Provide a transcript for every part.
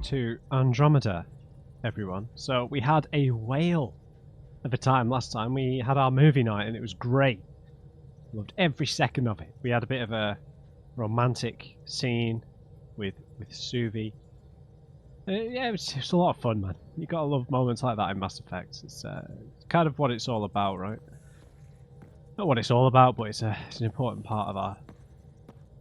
to Andromeda, everyone. So we had a whale of a time last time. We had our movie night and it was great. Loved every second of it. We had a bit of a romantic scene with Suvi. Yeah, it was a lot of fun, man. You gotta love moments like that in Mass Effect. It's kind of what it's all about, right? Not what it's all about, but it's an important part of our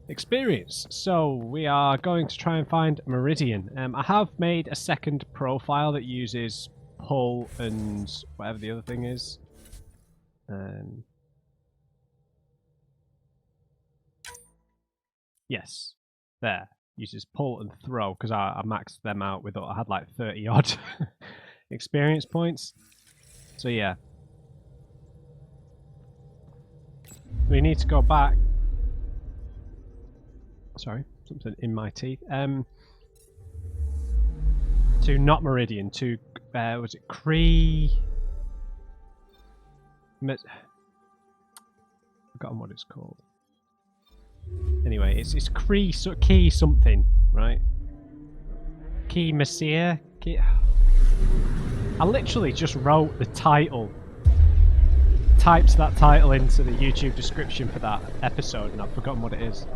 experience. So we are going to try and find Meridian. I have made a second profile that uses pull and whatever the other thing is. Yes, there. Uses pull and throw because I maxed them out with, I had like 30 odd experience points. So yeah. We need to go back. Sorry, something in my teeth. To not Meridian, to was it Cree? Forgotten what it's called. Anyway, it's Cree Key something, right? Key Messiah. Key... I literally just wrote the title. Typed that title into the YouTube description for that episode, and I've forgotten what it is.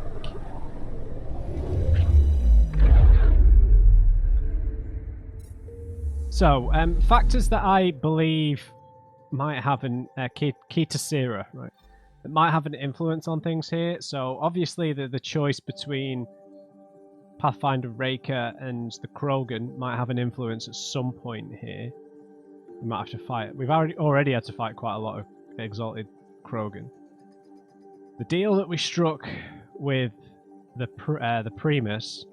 So, factors that I believe might have an key to Sierra, right? That might have an influence on things here. So, obviously, the choice between Pathfinder Raker and the Krogan might have an influence at some point here. We might have to fight. We've already had to fight quite a lot of exalted Krogan. The deal that we struck with the Primus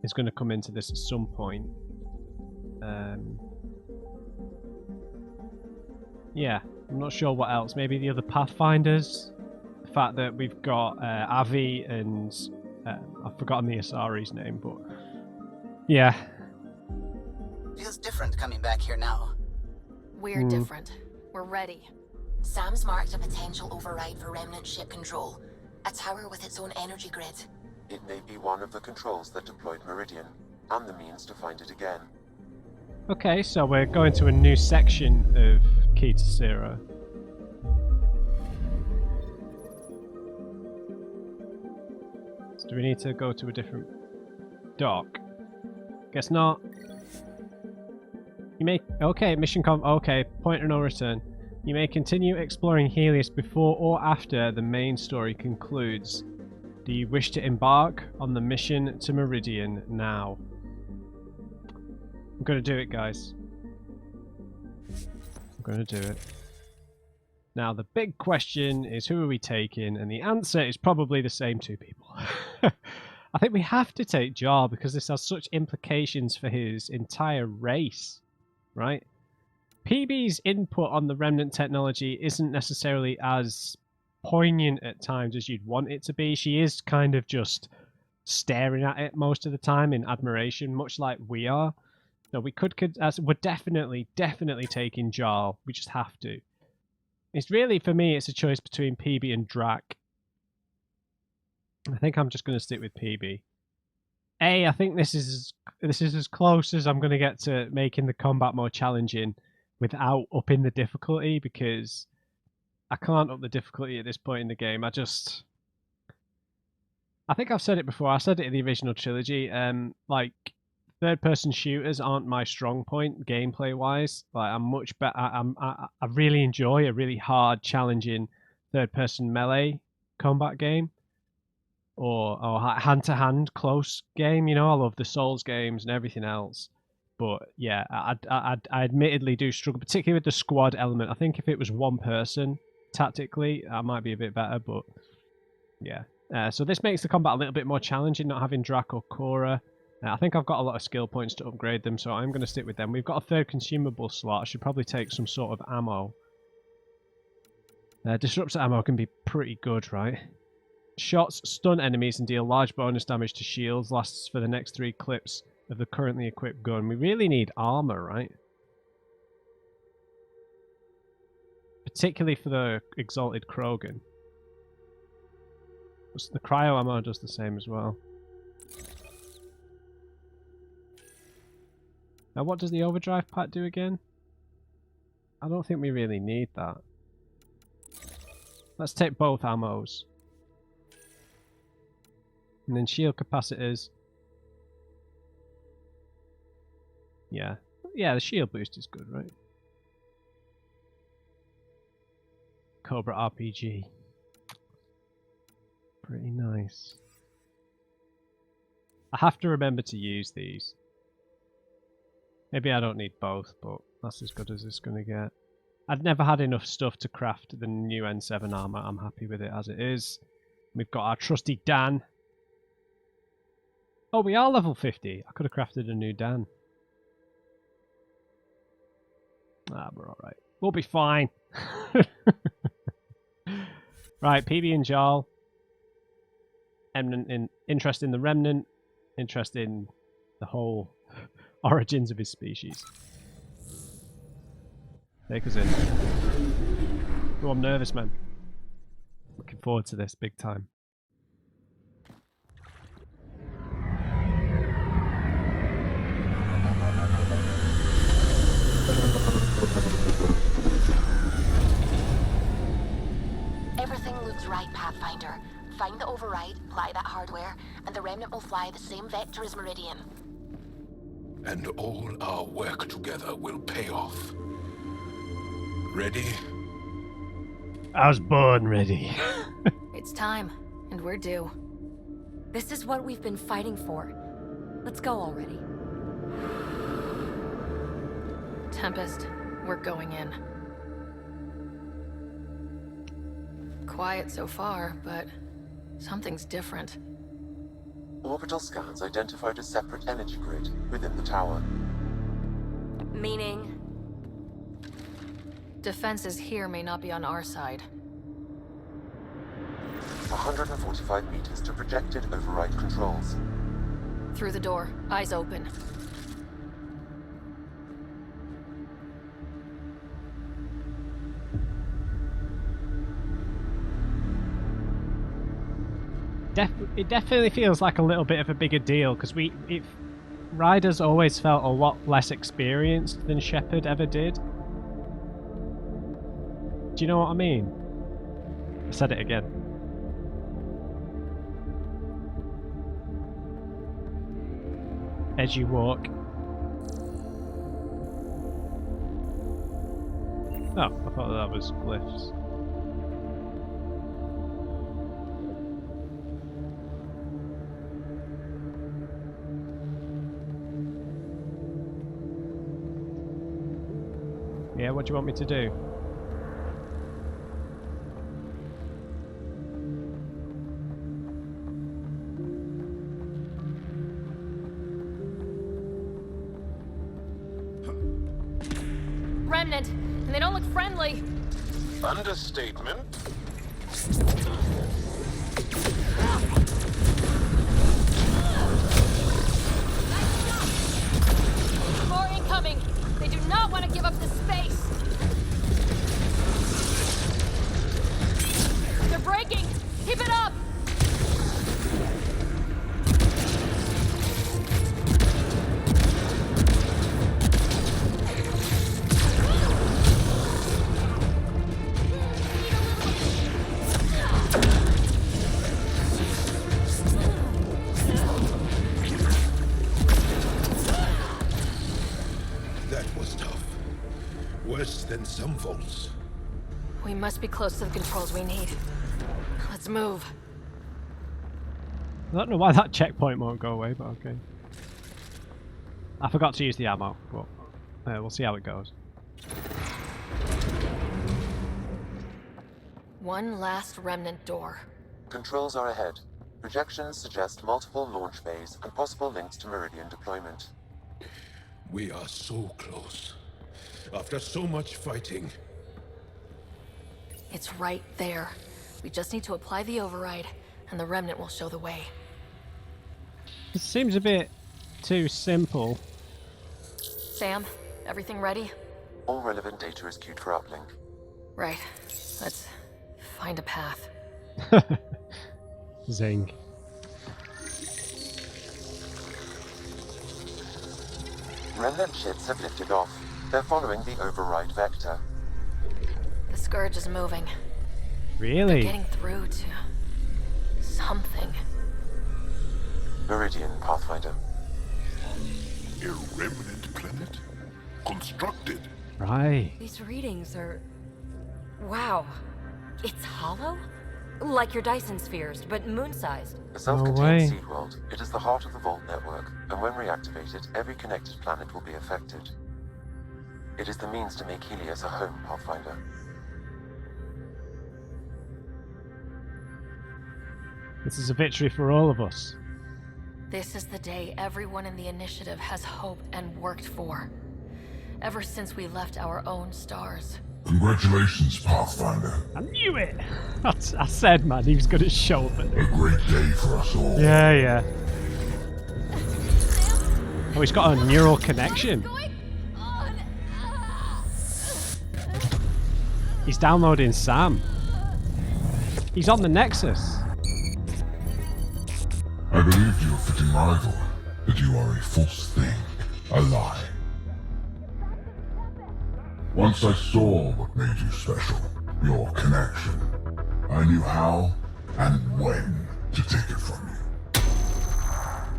is going to come into this at some point. Yeah, I'm not sure what else. Maybe the other Pathfinders. The fact that we've got Avi and I've forgotten the Asari's name, but yeah. Feels different coming back here now. We're different. We're ready. Sam's marked a potential override for remnant ship control. A tower with its own energy grid. It may be one of the controls that deployed Meridian, and the means to find it again. Okay, so we're going to a new section of Key to Sierra. So do we need to go to a different dock? Guess not. You may... Okay, okay, point of no return. You may continue exploring Helios before or after the main story concludes. Do you wish to embark on the mission to Meridian now? I'm gonna do it, guys. I'm gonna do it. Now, the big question is, who are we taking? And the answer is probably the same two people. I think we have to take Jar because this has such implications for his entire race, right? PB's input on the remnant technology isn't necessarily as poignant at times as you'd want it to be. She is kind of just staring at it most of the time in admiration, much like we are. So we we're definitely taking Jarl. We just have to. It's really, for me, it's a choice between PB and Drac. I think I'm just going to stick with PB. I think this is as close as I'm going to get to making the combat more challenging without upping the difficulty, because I can't up the difficulty at this point in the game. I think I've said it before. I said it in the original trilogy. Like, third-person shooters aren't my strong point gameplay-wise. Like, I'm much better. I really enjoy a really hard, challenging third-person melee combat game, or hand-to-hand close game. You know, I love the Souls games and everything else. But yeah, I admittedly do struggle, particularly with the squad element. I think if it was one person tactically, I might be a bit better. But yeah, so this makes the combat a little bit more challenging, not having Drac or Cora. I think I've got a lot of skill points to upgrade them, so I'm going to stick with them. We've got a third consumable slot. I should probably take some sort of ammo. Disruptor ammo can be pretty good, right? Shots stun enemies and deal large bonus damage to shields. Lasts for the next 3 clips of the currently equipped gun. We really need armor, right? Particularly for the exalted Krogan. The cryo ammo does the same as well. Now what does the overdrive pack do again? I don't think we really need that. Let's take both ammos. And then shield capacitors. Yeah. Yeah, the shield boost is good, right? Cobra RPG. Pretty nice. I have to remember to use these. Maybe I don't need both, but that's as good as it's going to get. I've never had enough stuff to craft the new N7 armor. I'm happy with it as it is. We've got our trusty Dan. Oh, we are level 50. I could have crafted a new Dan. Ah, we're alright. We'll be fine. Right, PB and Jarl. Interest in the Remnant. Interest in the whole origins of his species. Take us in. Oh, I'm nervous, man. Looking forward to this big time. Everything looks right, Pathfinder. Find the override, apply that hardware, and the Remnant will fly the same vector as Meridian. And all our work together will pay off. Ready? I was born ready. It's time, and we're due. This is what we've been fighting for. Let's go already. Tempest, we're going in. Quiet so far, but something's different. Orbital scans identified a separate energy grid within the tower. Meaning? Defenses here may not be on our side. 145 meters to projected override controls. Through the door, eyes open. It definitely feels like a little bit of a bigger deal because Ryder's always felt a lot less experienced than Shepard ever did. Do you know what I mean? I said it again. As you walk. Oh, I thought that was glyphs. Yeah, what do you want me to do? Remnant, and they don't look friendly. Understatement. More incoming. They do not want to give up the space. They're breaking. Keep it up. Than some vaults. We must be close to the controls we need. Let's move. I don't know why that checkpoint won't go away, but okay. I forgot to use the ammo, but we'll see how it goes. One last Remnant door. Controls are ahead. Projections suggest multiple launch bays and possible links to Meridian deployment. We are so close. After so much fighting. It's right there. We just need to apply the override, and the Remnant will show the way. It seems a bit too simple. Sam, everything ready? All relevant data is queued for uplink. Right. Let's find a path. Zing. Remnant ships have lifted off. They're following the override vector. The Scourge is moving. Really? Getting through to something. Meridian, Pathfinder. A remnant planet? Constructed. Right. These readings are... Wow. It's hollow? Like your Dyson spheres, but moon-sized. A way. self-contained seed world, it is the heart of the Vault network, and when reactivated, every connected planet will be affected. It is the means to make Helios a home, Pathfinder. This is a victory for all of us. This is the day everyone in the initiative has hoped and worked for. Ever since we left our own stars. Congratulations, Pathfinder. I knew it! I said, man, he was going to show it. A great day for us all. Yeah, yeah. Oh, he's got a neural connection. He's downloading Sam. He's on the Nexus. I believed you a fitting rival, that you are a false thing, a lie. Once I saw what made you special, your connection, I knew how and when to take it from you.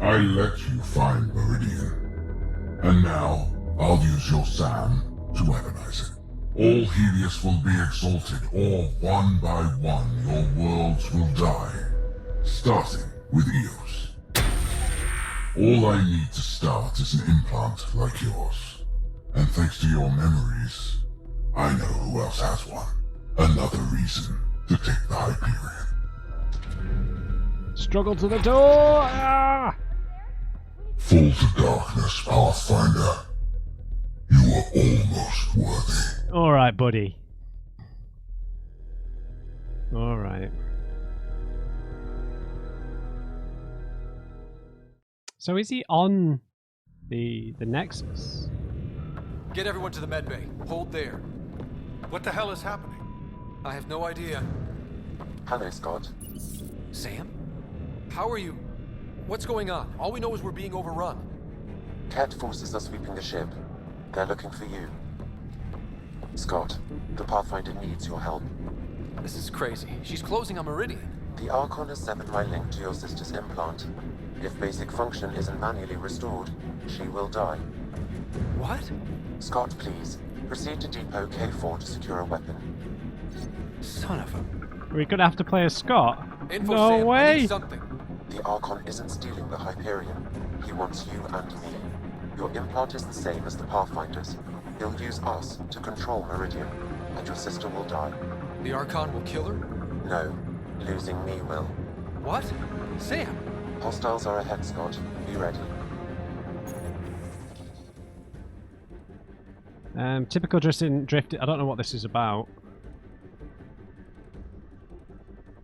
I let you find Meridian, and now I'll use your Sam to weaponize it. All Helios will be exalted, or one by one your worlds will die, starting with Eos. All I need to start is an implant like yours. And thanks to your memories, I know who else has one. Another reason to take the Hyperion. Struggle to the door! Ah! Fall to darkness, Pathfinder. You are almost worthy. Alright, buddy. Alright. So is he on the Nexus? Get everyone to the med bay. Hold there. What the hell is happening? I have no idea. Hello, Scott. Sam? How are you? What's going on? All we know is we're being overrun. Cat forces are sweeping the ship. They're looking for you. Scott, the Pathfinder needs your help. This is crazy. She's closing on Meridian. The Archon has severed my link to your sister's implant. If basic function isn't manually restored, she will die. What? Scott, please, proceed to Depot K4 to secure a weapon. Son of a... We're gonna have to play as Scott? Info, No Sam. I way! need something. The Archon isn't stealing the Hyperion. He wants you and me. Your implant is the same as the Pathfinder's. He'll use us to control Meridian, and your sister will die. The Archon will kill her? No, losing me will. What? Sam? Hostiles are ahead, Scott. Be ready. Typical drift. I don't know what this is about.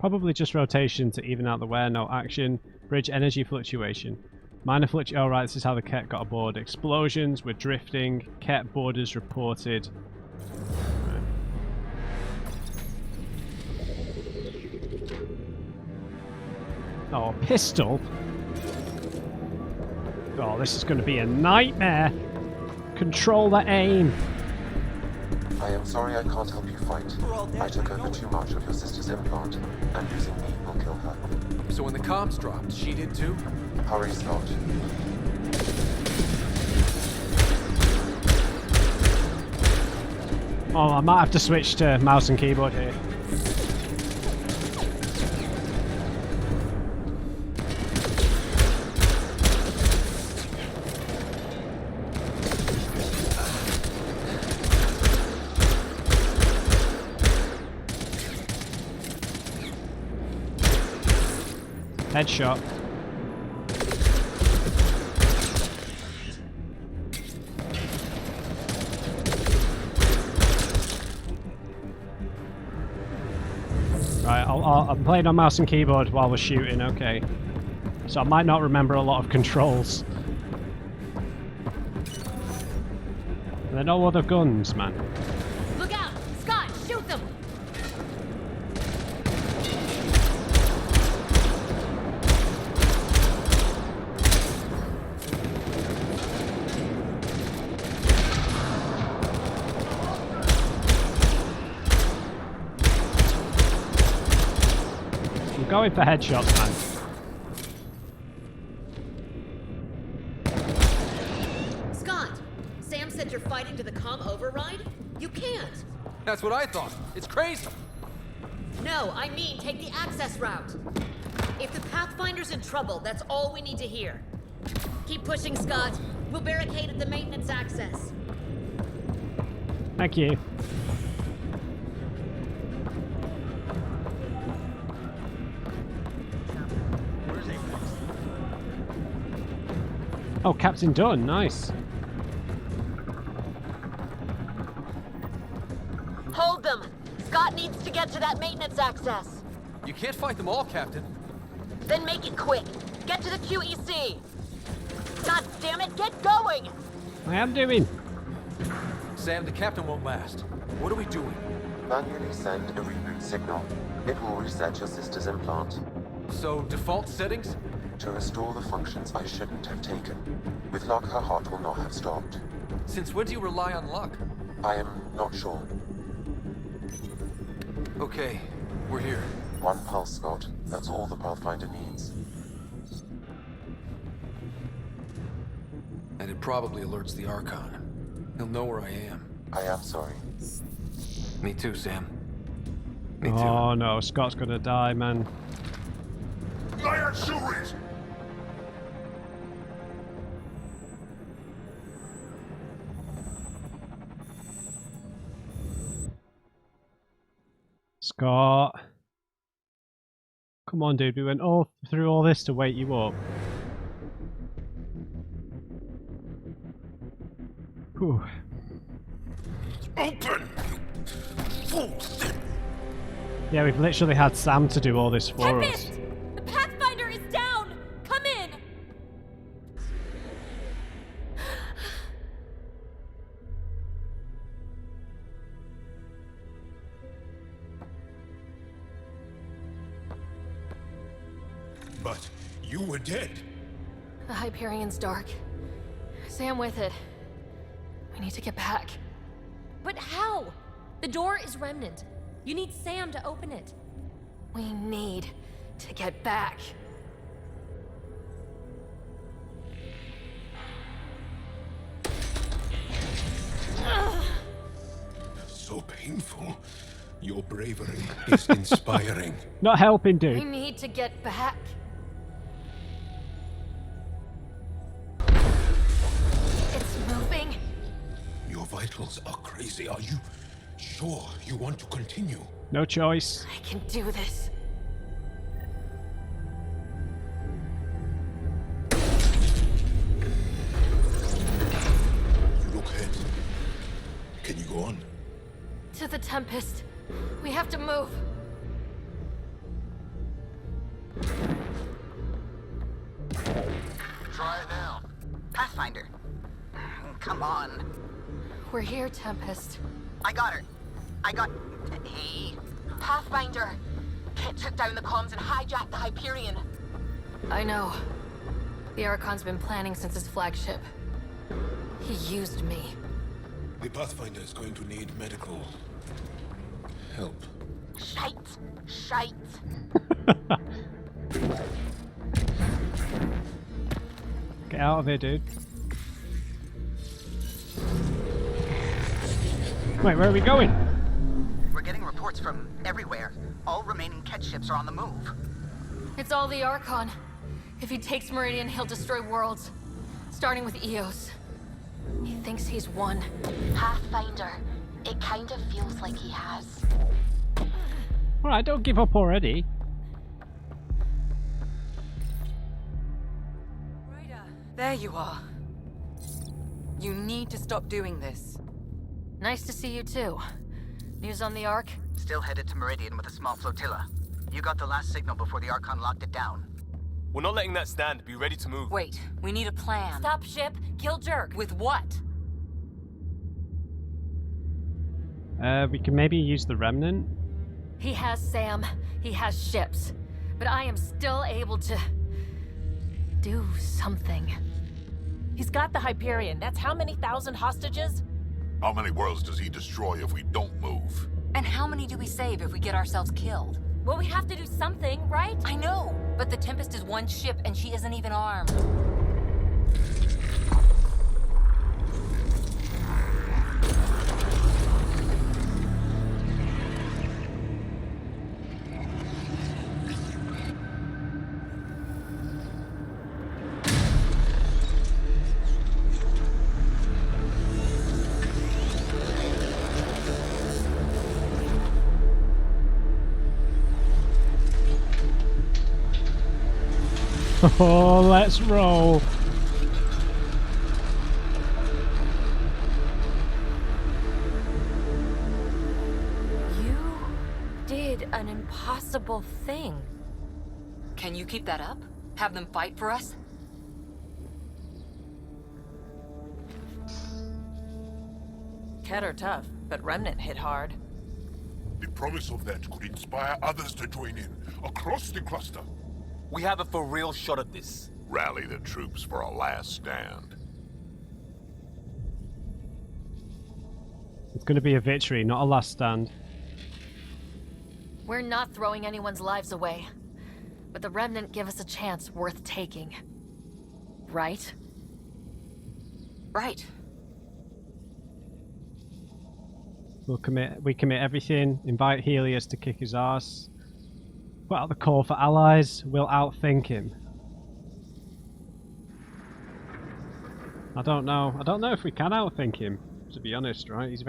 Probably just rotation to even out the wear. No action. Bridge energy fluctuation. Minor fluctuation. Oh, right, this is how the Ket got aboard. Explosions. We're drifting. Ket borders reported. Oh, pistol. Oh, this is going to be a nightmare. Control the aim. I am sorry I can't help you fight. I took over too much of your sister's implant, and losing me will kill her. So when the comms dropped, she did too? Hurry, Scott. Oh, I might have to switch to mouse and keyboard here. Headshot. Right, I'm playing on mouse and keyboard while we're shooting, okay. So I might not remember a lot of controls. There are no other guns, man. Look out! Scott, shoot them! I'm going for headshots, man. Scott, Sam said you're fighting to the comm override? You can't. That's what I thought. It's crazy. No, I mean take the access route. If the Pathfinder's in trouble, that's all we need to hear. Keep pushing, Scott. We'll barricade at the maintenance access. Thank you. Oh, Captain Dunn, nice. Hold them! Scott needs to get to that maintenance access. You can't fight them all, Captain. Then make it quick. Get to the QEC. God damn it, get going! I am doing. Sam, the captain won't last. What are we doing? Manually send a reboot signal. It will reset your sister's implant. So, default settings? To restore the functions I shouldn't have taken. With luck, her heart will not have stopped. Since when do you rely on luck? I am not sure. Okay, we're here. One pulse, Scott. That's all the Pathfinder needs. And it probably alerts the Archon. He'll know where I am. I am sorry. Me too, Sam. Me too. Oh no, Scott's gonna die, man. Scott. Come on, dude. We went all through all this to wake you up. Whew. Open! Fools! Yeah, we've literally had Sam to do all this for us. Tempest! The Pathfinder is down! Come in! But you were dead. The Hyperion's dark. Sam with it. We need to get back. But how? The door is remnant. You need Sam to open it. We need to get back. So painful. Your bravery is inspiring. Not helping, We dude. need to get back. It's moving. Your vitals are crazy. Are you sure you want to continue? No choice. I can do this. You look hurt. Can you go on? To the Tempest. We have to move. Try it now. Pathfinder. Come on. We're here, Tempest. I got her. I got... Hey. Pathfinder! Kit took down the comms and hijacked the Hyperion. I know. The Archon's been planning since his flagship. He used me. The Pathfinder is going to need medical help. Shite! Shite! Get out of here, dude. Wait, where are we going? We're getting reports from everywhere. All remaining Ket ships are on the move. It's all the Archon. If he takes Meridian, he'll destroy worlds. Starting with Eos. He thinks he's won. Pathfinder. It kind of feels like he has. Alright, don't give up already. There you are. You need to stop doing this. Nice to see you too. News on the Ark? Still headed to Meridian with a small flotilla. You got the last signal before the Archon locked it down. We're not letting that stand. Be ready to move. Wait, we need a plan. Stop ship, kill Jerk. With what? We can maybe use the Remnant. He has Sam. He has ships. But I am still able to... do something. He's got the Hyperion. That's how many thousand hostages? How many worlds does he destroy if we don't move? And how many do we save if we get ourselves killed? Well, we have to do something, right? I know, but the Tempest is one ship and she isn't even armed. Oh, let's roll. You did an impossible thing. Can you keep that up? Have them fight for us? Ket are tough, but Remnant hit hard. The promise of that could inspire others to join in, across the cluster. We have a for real shot at this. Rally the troops for a last stand. It's going to be a victory, not a last stand. We're not throwing anyone's lives away, but the Remnant give us a chance worth taking. Right? Right. We commit everything, invite Helios to kick his ass, put out the call for allies, we'll outthink him. I don't know if we can outthink him, to be honest, right? He's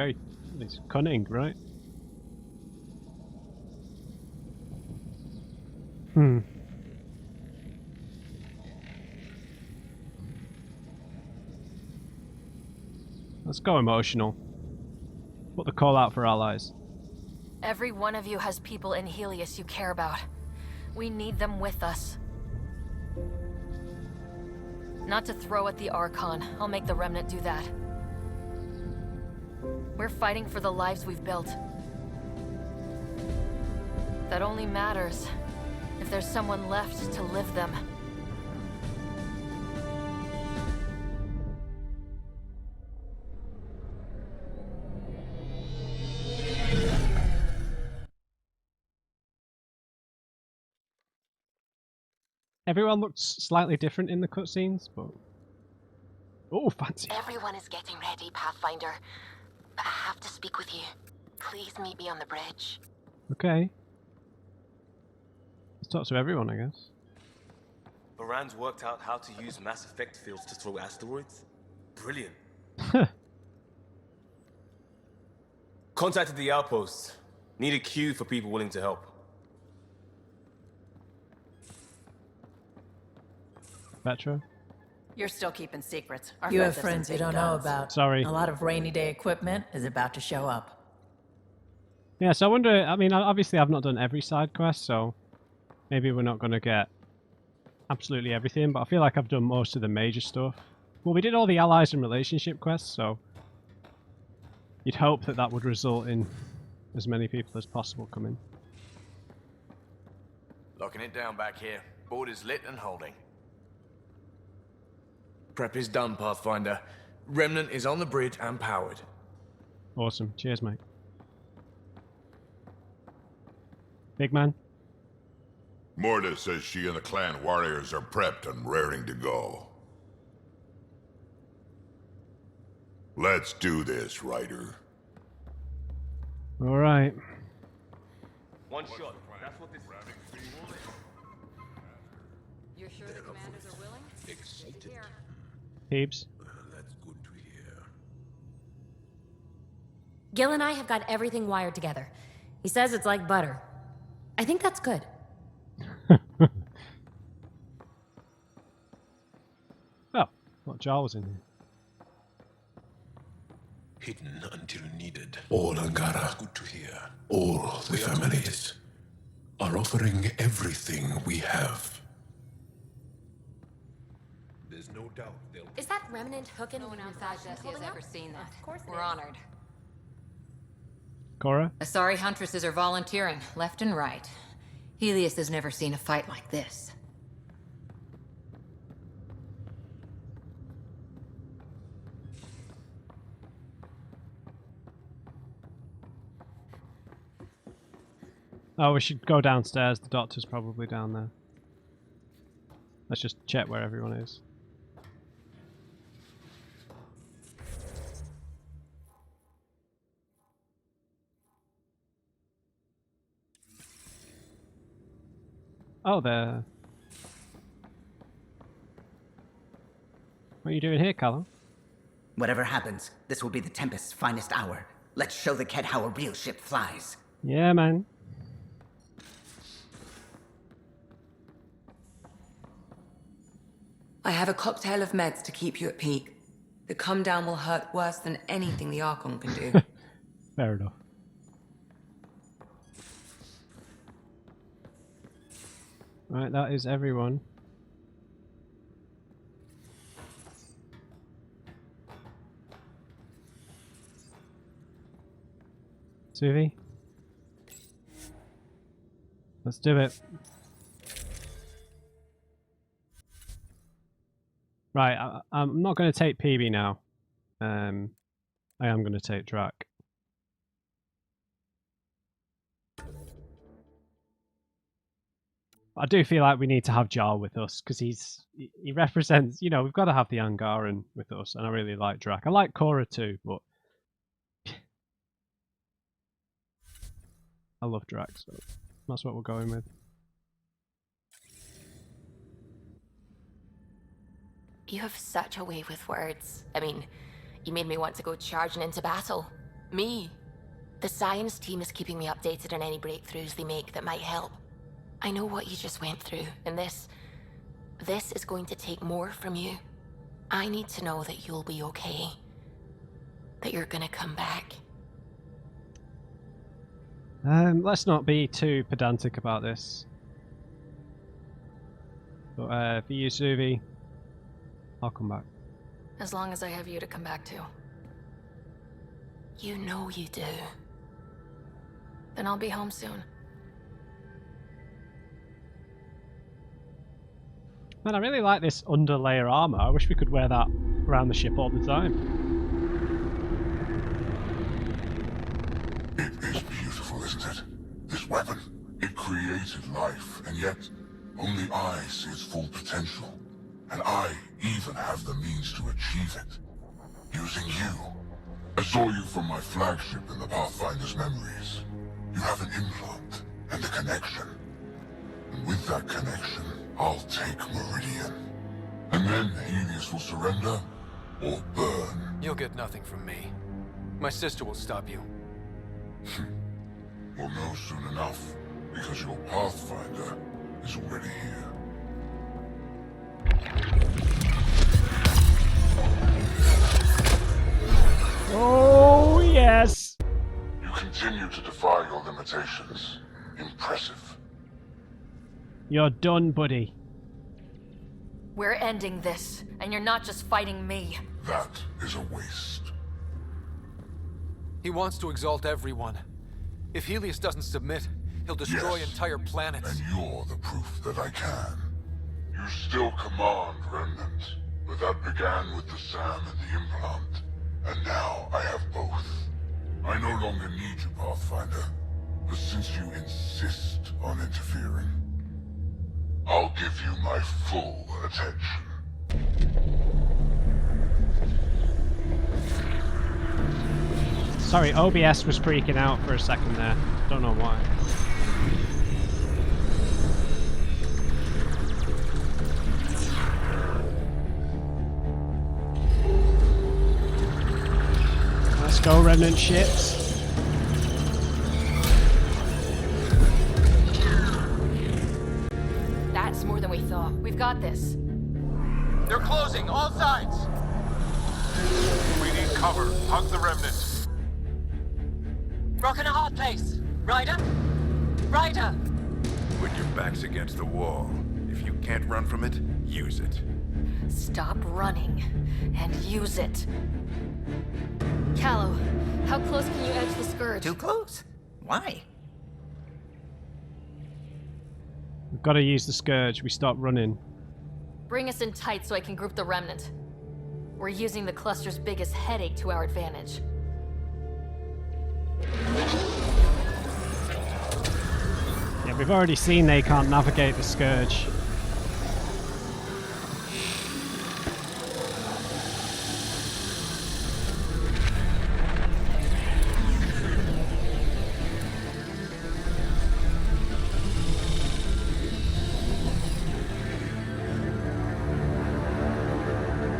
cunning, right? Let's go emotional. Put the call out for allies. Every one of you has people in Helios you care about. We need them with us. Not to throw at the Archon. I'll make the Remnant do that. We're fighting for the lives we've built. That only matters if there's someone left to live them. Everyone looks slightly different in the cutscenes, but... Oh, fancy. Everyone is getting ready, Pathfinder. But I have to speak with you. Please meet me on the bridge. Okay. Let's talk to everyone, I guess. Baran's worked out how to use mass effect fields to throw asteroids? Brilliant. Contacted the outpost. Need a queue for people willing to help. Petra? You're still keeping secrets. You have friends you don't know about. Sorry. A lot of rainy day equipment is about to show up. Yeah, so I wonder, I mean, obviously I've not done every side quest, so maybe we're not going to get absolutely everything, but I feel like I've done most of the major stuff. Well, we did all the allies and relationship quests, so you'd hope that that would result in as many people as possible coming. Locking it down back here. Board is lit and holding. Prep is done, Pathfinder. Remnant is on the bridge and powered. Awesome. Cheers, mate. Big man? Morda says she and the clan warriors are prepped and raring to go. Let's do this, Ryder. All right. One shot. That's what this is. You're sure the commanders are willing? Excited. Peeps. That's good to hear. Gil and I have got everything wired together. He says it's like butter. I think that's good. Oh, what jar was in here? Hidden until needed. All Angara, good to hear. All the families are offering everything we have. There's no doubt they'll... Is that remnant hooking? No one outside Jesse has ever seen that. Of course We're honored. Cora? Asari Huntresses are volunteering, left and right. Helios has never seen a fight like this. Oh, we should go downstairs. The doctor's probably down there. Let's just check where everyone is. Oh, there. What are you doing here, Callum? Whatever happens, this will be the Tempest's finest hour. Let's show the kid how a real ship flies. Yeah, man. I have a cocktail of meds to keep you at peak. The come down will hurt worse than anything the Archon can do. Fair enough. Right, that is everyone. Suvi? Let's do it. Right, I'm not going to take PB now. I am going to take Drac. I do feel like we need to have Jar with us because he represents, you know, we've got to have the Angaran with us, and I really like Drac. I like Korra too, but I love Drac, so that's what we're going with. You have such a way with words. I mean, you made me want to go charging into battle. Me. The science team is keeping me updated on any breakthroughs they make that might help. I know what you just went through, and this is going to take more from you. I need to know that you'll be okay. That you're gonna come back. Let's not be too pedantic about this. But for you, Suvi, I'll come back. As long as I have you to come back to. You know you do. Then I'll be home soon. Man, I really like this underlayer armor. I wish we could wear that around the ship all the time. It is beautiful, isn't it? This weapon, it created life, and yet only I see its full potential. And I even have the means to achieve it. Using you. I saw you from my flagship in the Pathfinder's memories. You have an implant and a connection. And with that connection, I'll take Meridian. And then Helios will surrender or burn. You'll get nothing from me. My sister will stop you. We'll know soon enough, because your Pathfinder is already here. Oh, yes! You continue to defy your limitations. Impressive. You're done, buddy. We're ending this, and you're not just fighting me. That is a waste. He wants to exalt everyone. If Helios doesn't submit, he'll destroy entire planets. And you're the proof that I can. You still command Remnant, but that began with the SAM and the implant. And now I have both. I no longer need you, Pathfinder. But since you insist on interfering, I'll give you my full attention. Sorry, OBS was freaking out for a second there. Don't know why. Let's go, Remnant ships. That's more than we thought. We've got this. They're closing, all sides! We need cover. Hug the Remnant. Rockin' a hot place. Ryder? Ryder! When your back's against the wall, if you can't run from it, use it. Stop running and use it. Callow, how close can you edge the Scourge? Too close? Why? We've got to use the Scourge. We stop running. Bring us in tight so I can group the Remnant. We're using the cluster's biggest headache to our advantage. Yeah, we've already seen they can't navigate the Scourge.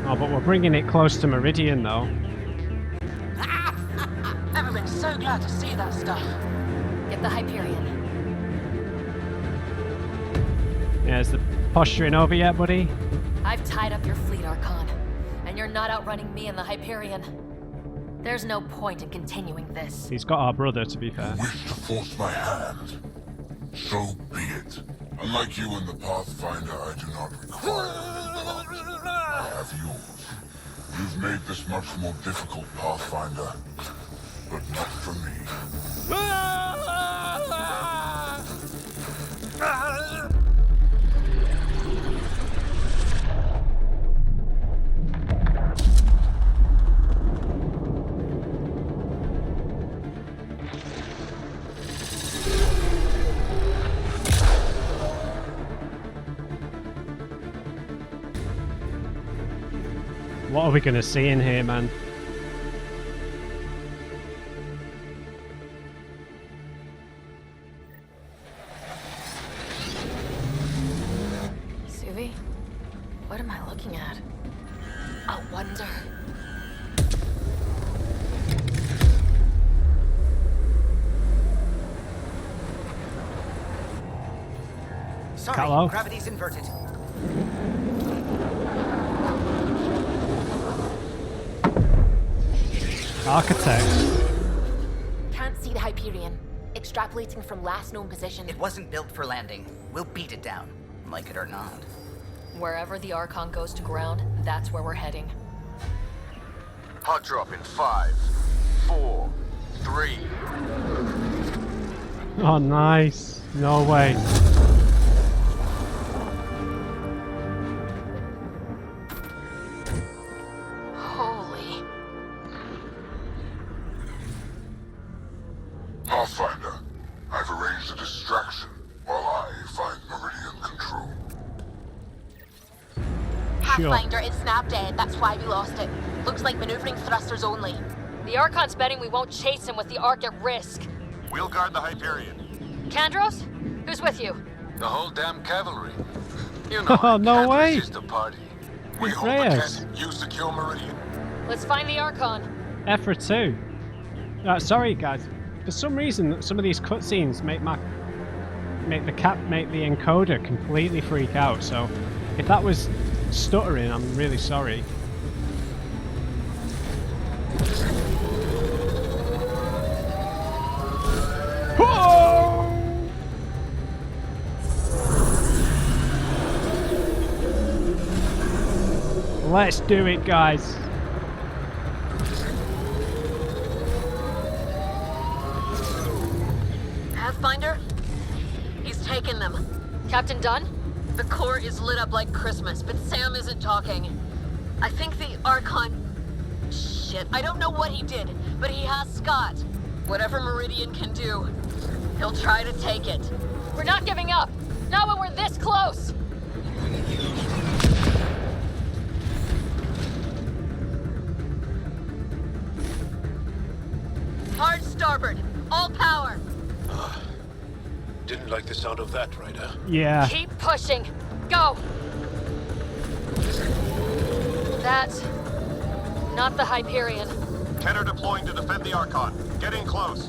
Oh, but we're bringing it close to Meridian, though. Everyone's so glad to see that stuff. Get the Hyperion. Yeah, is the posturing over yet, buddy? I've tied up your fleet, Archon, and you're not outrunning me and the Hyperion. There's no point in continuing this. He's got our brother, to be fair. You wish to force my hand? So be it. Unlike you and the Pathfinder, I do not require your blood. I have yours. You've made this much more difficult, Pathfinder, but not for me. What are we going to see in here, man? Suvi? What am I looking at? A wonder. Sorry, Hello? gravity's inverted. Architect. Can't see the Hyperion. Extrapolating from last known position. It wasn't built for landing. We'll beat it down, like it or not. Wherever the Archon goes to ground, that's where we're heading. Hot drop in 5, 4, 3. Oh, nice. No way. Holy. Pathfinder, I've arranged a distraction while I find Meridian control. Pathfinder, it's snap dead. That's why we lost it. Looks like maneuvering thrusters only. The Archon's betting we won't chase him with the Ark at risk. We'll guard the Hyperion. Kandros? Who's with you? The whole damn cavalry. You know, Oh, no way. resist a party. We It's hold the Reyes. cat, you secure Meridian. Let's find the Archon. Effort 2. Sorry, guys. For some reason, some of these cutscenes make the encoder completely freak out. So, if that was stuttering, I'm really sorry. Let's do it, guys. Pathfinder? He's taken them. Captain Dunn? The core is lit up like Christmas, but Sam isn't talking. I think the Archon... Shit, I don't know what he did, but he has Scott. Whatever Meridian can do, he'll try to take it. We're not giving up. Not when we're this close. Hard starboard. All power. Didn't like the sound of that, Ryder. Yeah. Keep pushing. Go. That's not the Hyperion. Kenner deploying to defend the Archon. Get in close.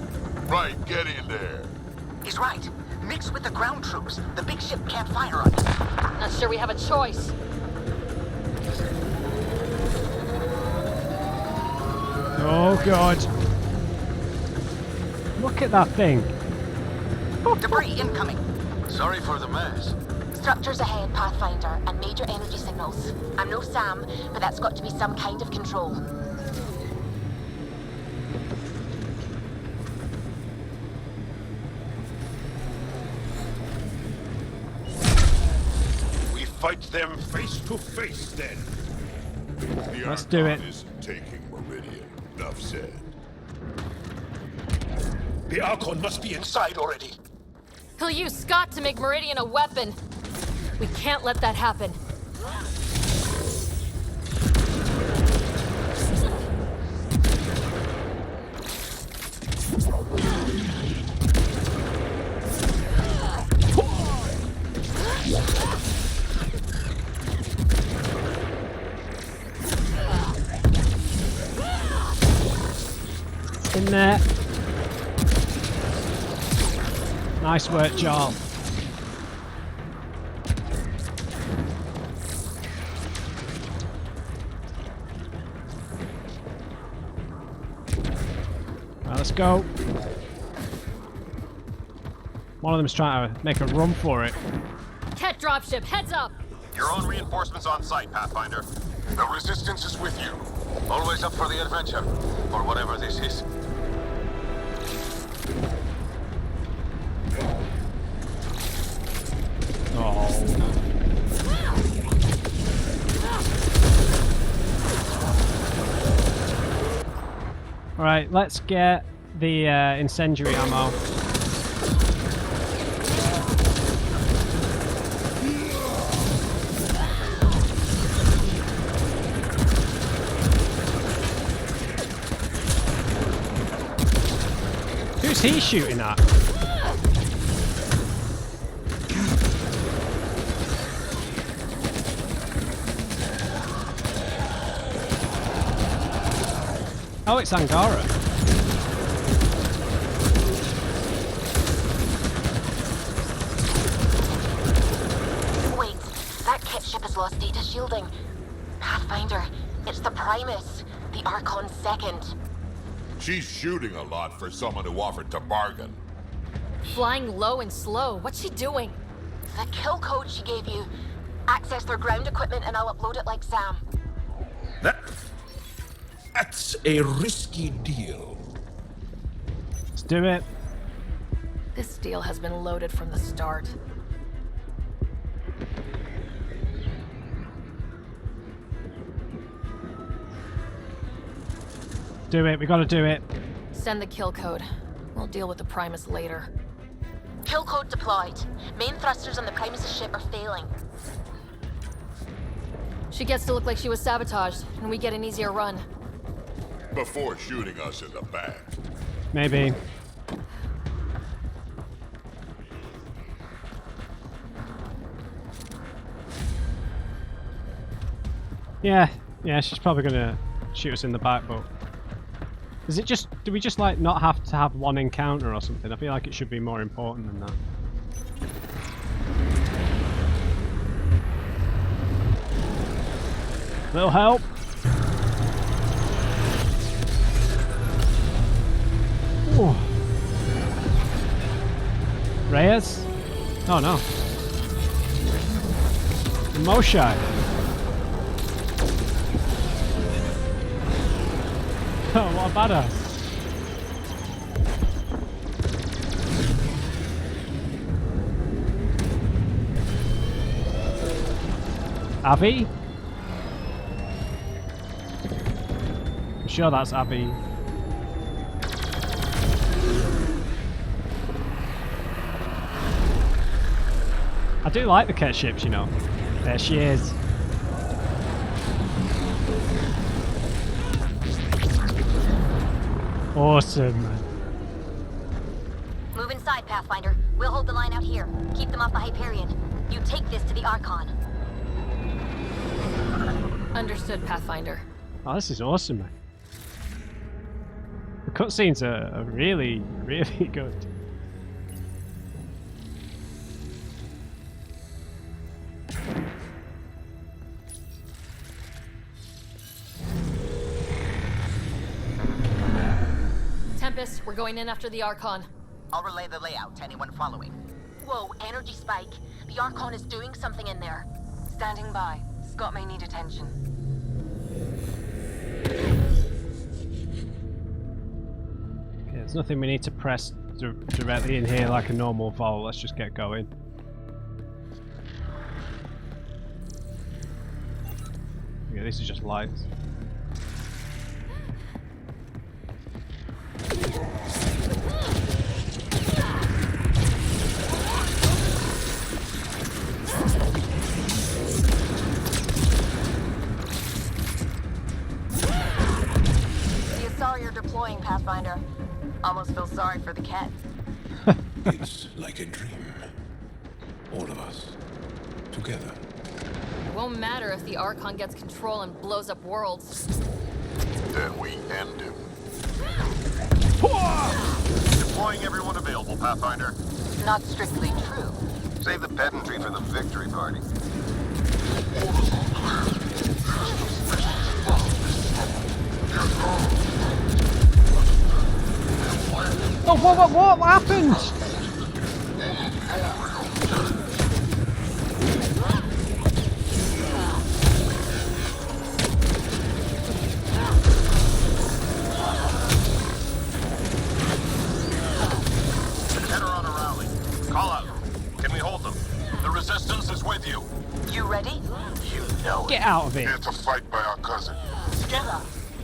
Right, get in there. He's right. Mix with the ground troops. The big ship can't fire on it. Not sure we have a choice. Oh, God. Look at that thing. Debris incoming. Sorry for the mess. Structures ahead, Pathfinder, and major energy signals. I'm no Sam, but that's got to be some kind of control. We fight them face to face, then. The Let's do it. Archon isn't taking Meridian. Enough said. The Archon must be inside already. He'll use Scott to make Meridian a weapon. We can't let that happen. In there. Nice work, Jarl. Right, let's go. One of them's trying to make a run for it. Ket dropship, heads up! Your own reinforcements on site, Pathfinder. The Resistance is with you. Always up for the adventure, or whatever this is. Alright, let's get the incendiary ammo. Who's he shooting at? Oh, it's Angara. Wait, that Ket ship has lost data shielding. Pathfinder, it's the Primus, the Archon's second. She's shooting a lot for someone who offered to bargain. Flying low and slow. What's she doing? The kill code she gave you. Access their ground equipment and I'll upload it like Sam. That's a risky deal. Let's do it. This deal has been loaded from the start. Do it, we gotta do it. Send the kill code. We'll deal with the Primus later. Kill code deployed. Main thrusters on the Primus' ship are failing. She gets to look like she was sabotaged, and we get an easier run. Before shooting us in the back. Maybe. Yeah, she's probably gonna shoot us in the back, but... Is it just... Do we just, like, not have to have one encounter or something? I feel like it should be more important than that. Little help. Ooh. Reyes? Oh no. Moshai. Oh, what a badass. Abby? I'm sure that's Abby. I do like the Ket ships, you know. There she is. Awesome. Move inside, Pathfinder. We'll hold the line out here. Keep them off the Hyperion. You take this to the Archon. Understood, Pathfinder. Oh, this is awesome, man. The cutscenes are really, really good. Tempest, we're going in after the Archon. I'll relay the layout to anyone following. Whoa, energy spike. The Archon is doing something in there. Standing by. Scott may need attention. Okay, there's nothing we need to press directly in here like a normal vault. Let's just get going. Yeah, this is just lights. almost feel sorry for the cat. It's like a dream. All of us. Together. It won't matter if the Archon gets control and blows up worlds. Then we end him. Deploying everyone available, Pathfinder. Not strictly true. Save the pedantry for the victory party. Oh, what happened? Head her on a rally. Call out. Can we hold them? The resistance is with you. You ready? You know it. Get out of it. Here to fight by our cousin. Together.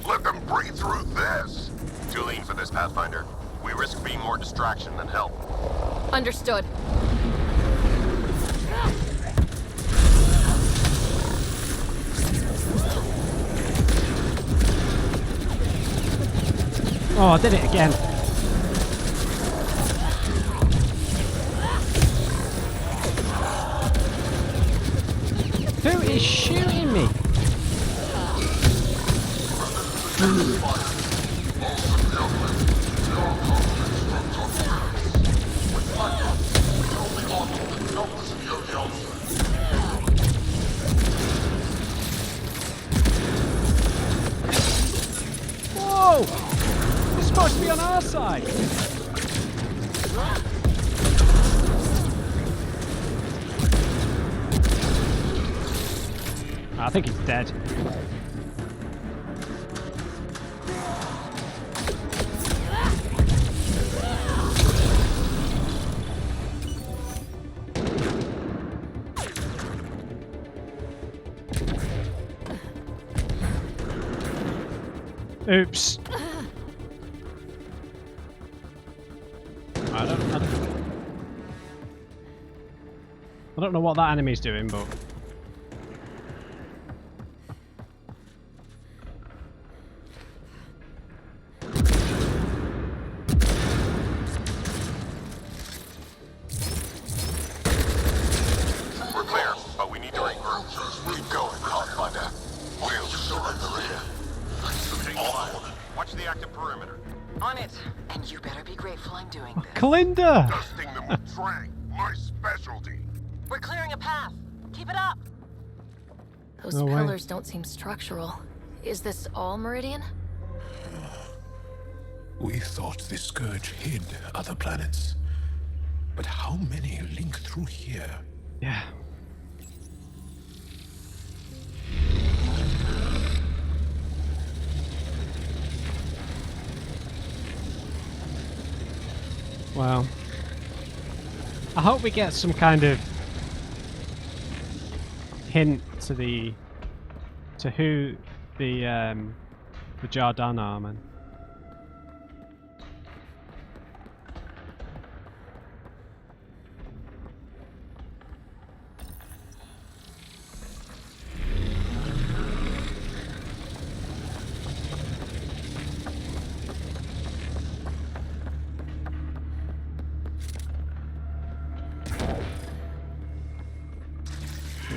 Let them breathe through this. Too lean for this, Pathfinder. We risk being more distraction than help. Understood. Oh, I did it again. Who is shooting me? Whoa! It's supposed to be on our side. I think he's dead. Oops. I don't know what that enemy's doing, but We're clear, but we need to regroup. Keep going, Pathfinder. We'll sort the rear. Watch the active perimeter. On it. And you better be grateful I'm doing this. Kalinda! Dusting them with trank, my specialty. We're clearing a path. Keep it up. Those No way. pillars don't seem structural. Is this all Meridian? We thought the Scourge hid other planets. But how many link through here? Yeah. Well, I hope we get some kind of hint to who the Jardan are, man.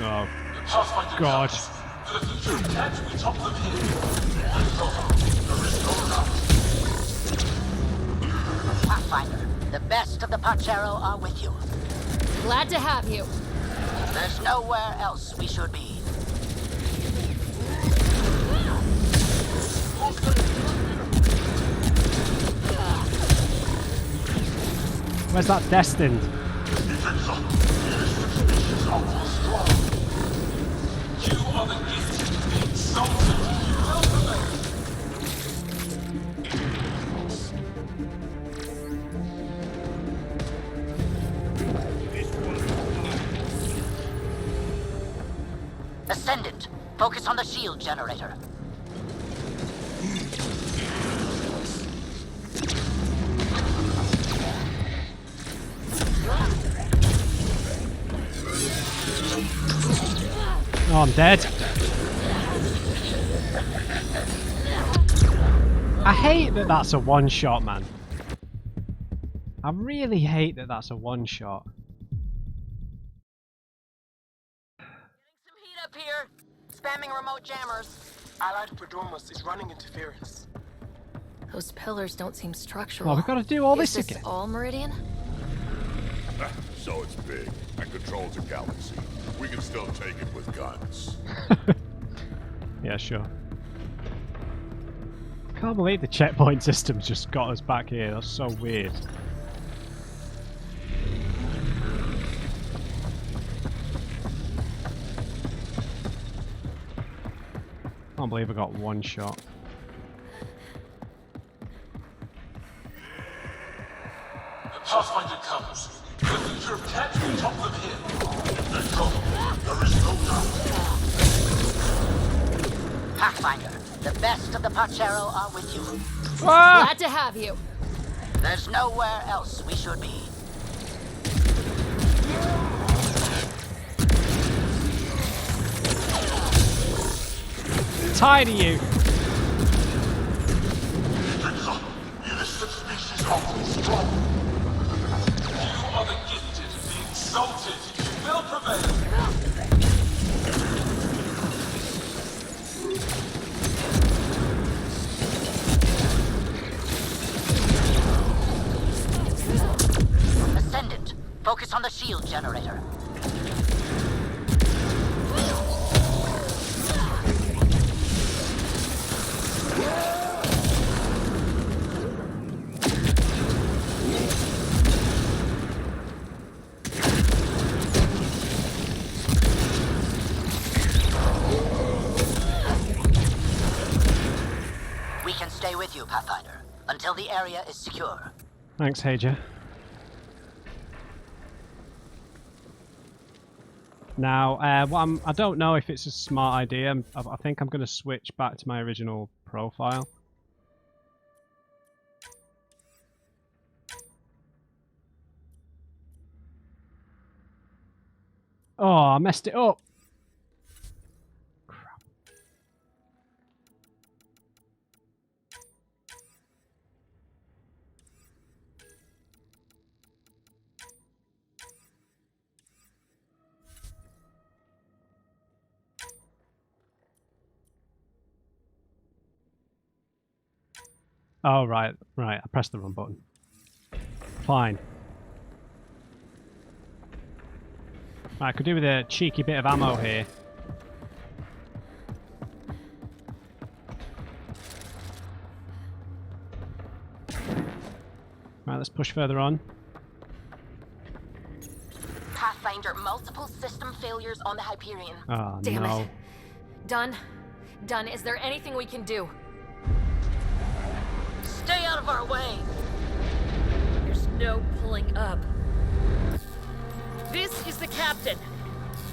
Oh, God. Pathfinder, the best of the Pachero are with you. Glad to have you. There's nowhere else we should be. Where's that destined? Ascendant, focus on the shield generator. Oh, I'm dead. I hate that that's a one-shot, man. I really hate that that's a one-shot. Some heat up here. Spamming remote jammers. Allied Prodromos is running interference. Those pillars don't seem structural. Well, we've got to do all this Is again. all Meridian? So it's big and controls a galaxy. We can still take it with guns. Yeah, sure. Can't believe the checkpoint system just got us back here. That's so weird. Can't believe I got one shot. The Pathfinder comes. The future of Cat will top them here. If they come, there is no doubt. Pathfinder, the best of the Pachero are with you. Glad to have you. There's nowhere else we should be. Tired of you. Illicit species are strong. You are the gifted, the exalted. You will prevail. Ascendant, focus on the shield generator. We can stay with you, Pathfinder, until the area is secure. Thanks, Hager. Now, I don't know if it's a smart idea. I think I'm going to switch back to my original profile. Oh, I messed it up. Crap. Oh, right. I pressed the wrong button. Fine. Right, I could do with a cheeky bit of ammo here. Right, let's push further on. Pathfinder, multiple system failures on the Hyperion. Oh, Damn no. it. Done. Done. Is there anything we can do? Stay out of our way. There's no pulling up. This is the captain.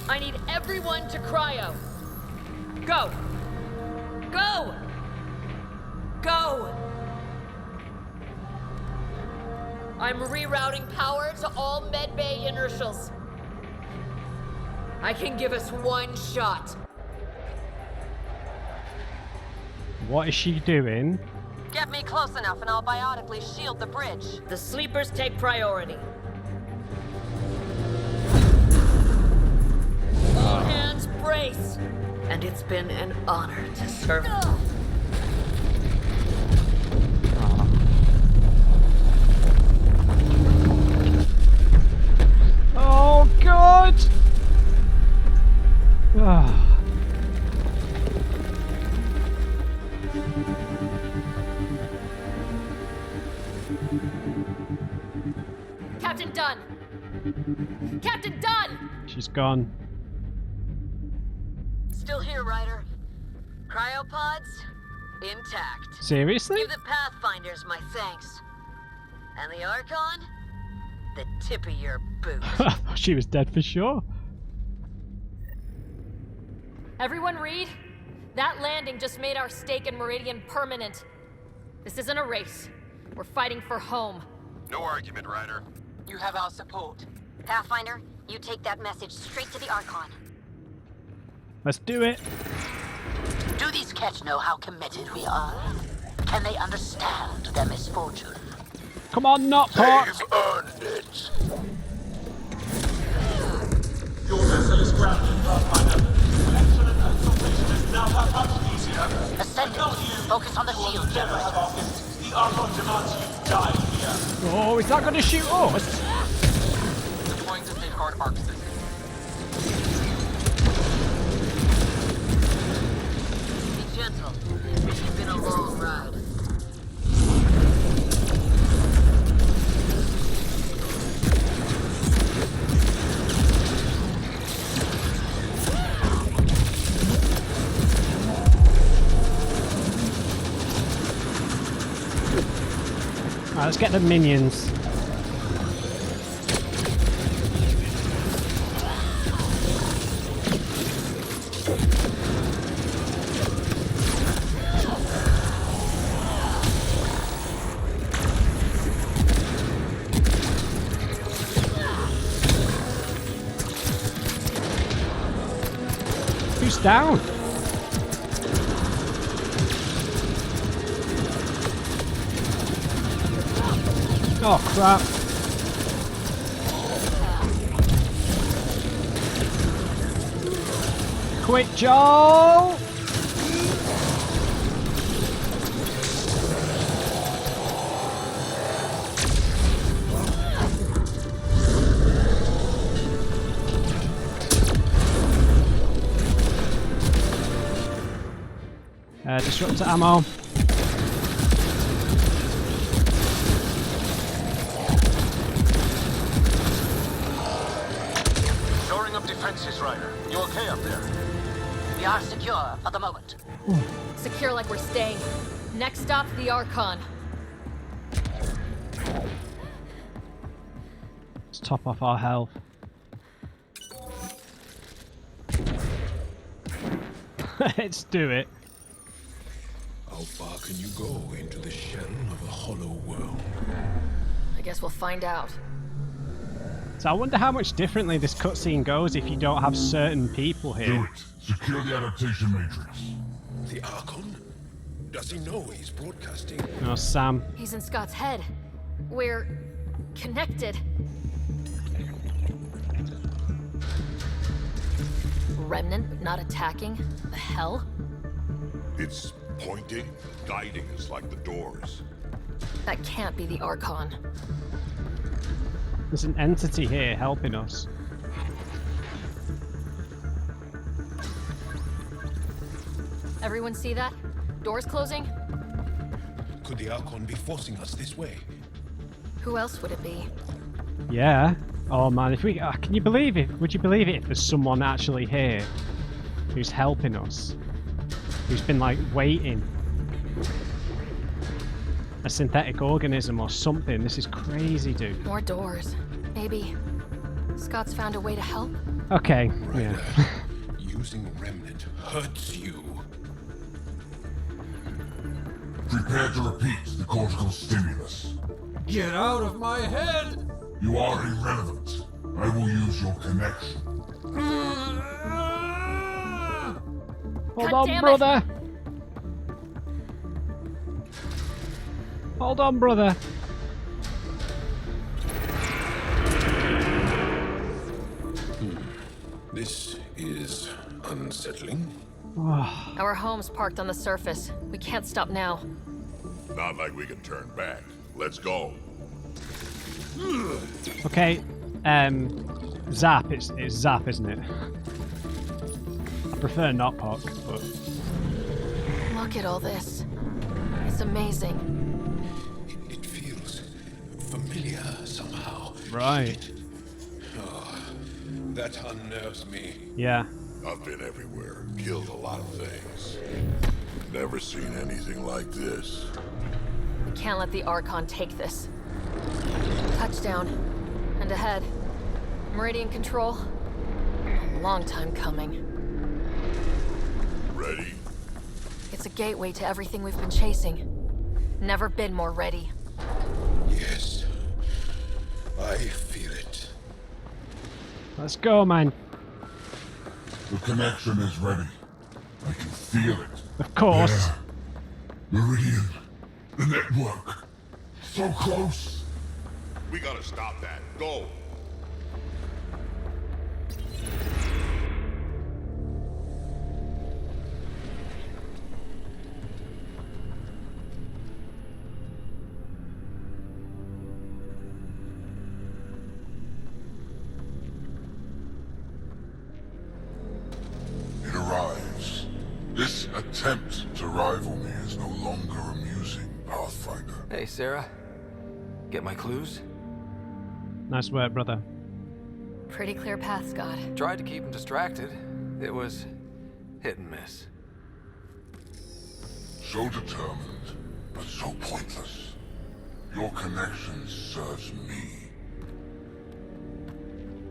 I need everyone to cryo. Go. Go. Go. I'm rerouting power to all medbay inertials. I can give us one shot. What is she doing? Get me close enough and I'll biotically shield the bridge. The sleepers take priority. All hands brace. And it's been an honor to serve. Oh, God! Ah. Captain Dunn! Captain Dunn! She's gone. Still here, Ryder. Cryopods intact. Seriously? Give the Pathfinders my thanks. And the Archon, the tip of your boot. She was dead for sure. Everyone read? That landing just made our stake in Meridian permanent. This isn't a race. We're fighting for home. No argument, Ryder. You have our support. Pathfinder, you take that message straight to the Archon. Let's do it. Do these cats know how committed we are? Can they understand their misfortune? Come on, not pork. They've earned it. Your vessel is grounded, Pathfinder. Excellent consultation is now that much easier. Ascendant, focus on the shield, General. The Archon demands you die here. Oh, is that going to shoot us? Deploying to safeguard arc system. Be gentle. It's been a long ride. Alright, let's get the minions. Who's down? Oh crap. Quick, Joel! Disruptor ammo. Shoring up defenses, Ryder. You okay up there? We are secure for the moment. Secure like we're staying. Next stop, the Archon. Let's top off our health. Let's do it. How far can you go into the shell of a hollow world? I guess we'll find out. So I wonder how much differently this cutscene goes if you don't have certain people Do here. it. Secure the adaptation matrix. The Archon? Does he know he's broadcasting? No, Sam. He's in Scott's head. We're connected. Remnant, but not attacking? The hell? It's pointing, guiding us like the doors. That can't be the Archon. There's an entity here helping us. Everyone see that? Doors closing? Could the Archon be forcing us this way? Who else would it be? Yeah. Oh man, if we can you believe it? Would you believe it if there's someone actually here who's helping us? Who's been like waiting? A synthetic organism or something. This is crazy, dude. More doors. Maybe Scott's found a way to help? Okay, Ryder, yeah. using Remnant hurts you. Prepare to repeat the cortical stimulus. Get out of my head! You are irrelevant. I will use your connection. Hold God on, damn it. brother. Hold on, brother. This is unsettling. Our home's parked on the surface. We can't stop now. Not like we can turn back. Let's go. Okay, Zap. It's Zap, isn't it? I prefer not Puck, but Look at all this. It's amazing. It feels familiar somehow. right. Oh, that unnerves me. Yeah. I've been everywhere, killed a lot of things. Never seen anything like this. We can't let the Archon take this. Touchdown. And ahead. Meridian control. A long time coming. Ready? It's a gateway to everything we've been chasing. Never been more ready. Yes. I feel it. Let's go, man. The connection is ready. I can feel it. Of course. There. Meridian. The network. So close. We gotta stop that. Go! It arrives. This attempt to rival me is no longer amusing, Pathfinder. Hey, Sarah. Get my clues? Nice work, brother. Pretty clear path, Scott. Tried to keep him distracted. It was hit and miss. So determined, but so pointless. Your connection serves me.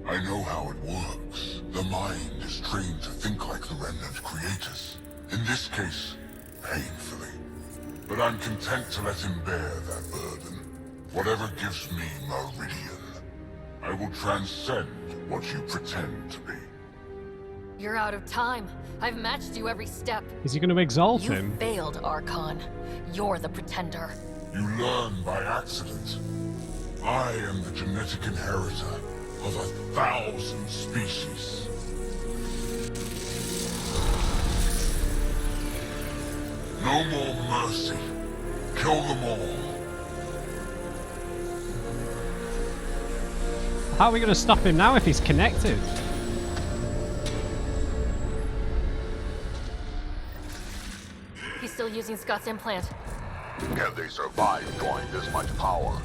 I know how it works. The mind is trained to think like the Remnant creators. In this case, painfully. But I'm content to let him bear that burden. Whatever gives me Meridian, I will transcend what you pretend to be. You're out of time. I've matched you every step. Is he going to exalt You him? failed, Archon. You're the pretender. You learn by accident. I am the genetic inheritor of 1,000 species. No more mercy. Kill them all. How are we going to stop him now if he's connected? He's still using Scott's implant. Can they survive drawing this much power?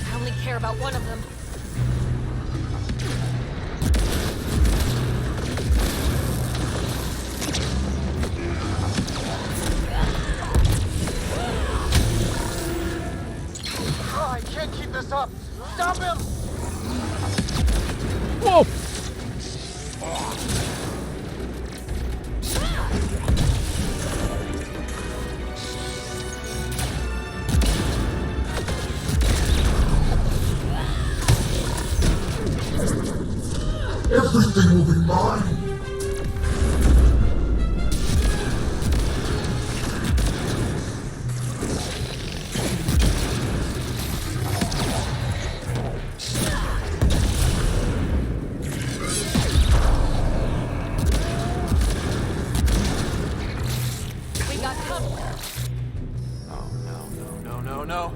I only care about one of them. Oh, I can't keep this up. Stop him! Whoa! Everything will be mine. We got cover. No.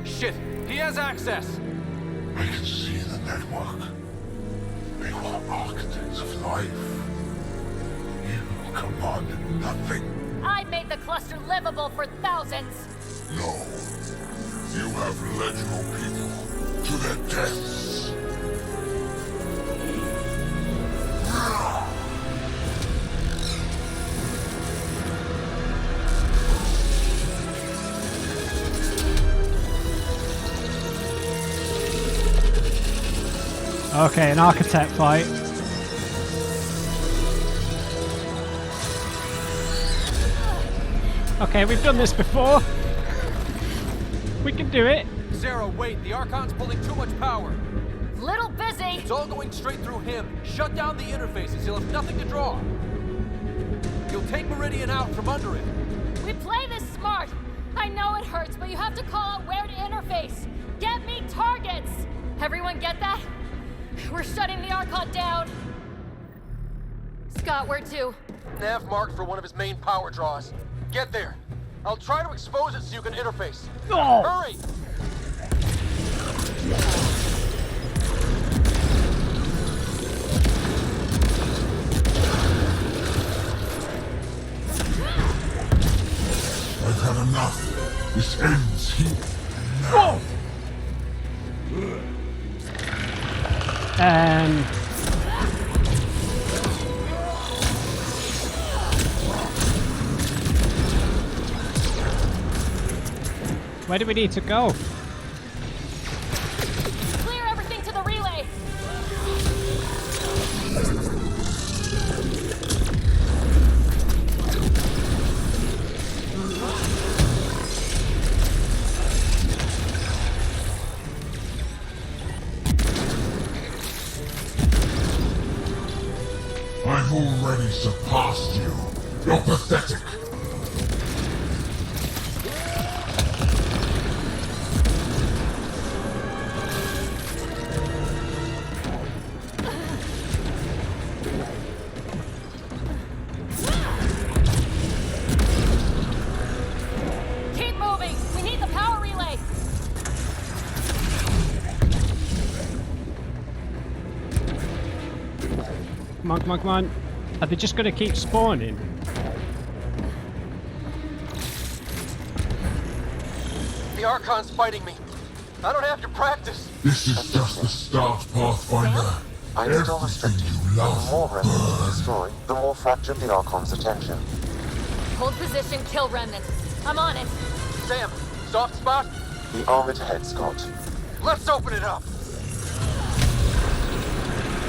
Shit! He has access! I can see the network. They were architects of life. You commanded nothing. I made the cluster livable for thousands. No. You have led your people to their deaths. Okay, an architect fight. Okay, we've done this before. We can do it. Sarah, wait. The Archon's pulling too much power. Little busy. It's all going straight through him. Shut down the interfaces. He'll have nothing to draw. You'll take Meridian out from under it. We play this smart. I know it hurts, but you have to call out where to interface. Get me targets. Everyone get that? We're shutting the Archon down. Scott, where to? Nav marked for one of his main power draws. Get there. I'll try to expose it so you can interface. No! Hurry! I've had enough. This ends here. Whoa! Where do we need to go? Clear everything to the relay. I've already surpassed you. You're pathetic. Come on, come on. Are they just going to keep spawning? The Archon's fighting me. I don't have to practice. This is just the start, Pathfinder. I need all restricted. Everything you The love more remnants you burns. destroy, the more fractured the Archon's attention. Hold position, kill Remnant. I'm on it. Sam, soft spot? The armored head, Scott. Let's open it up.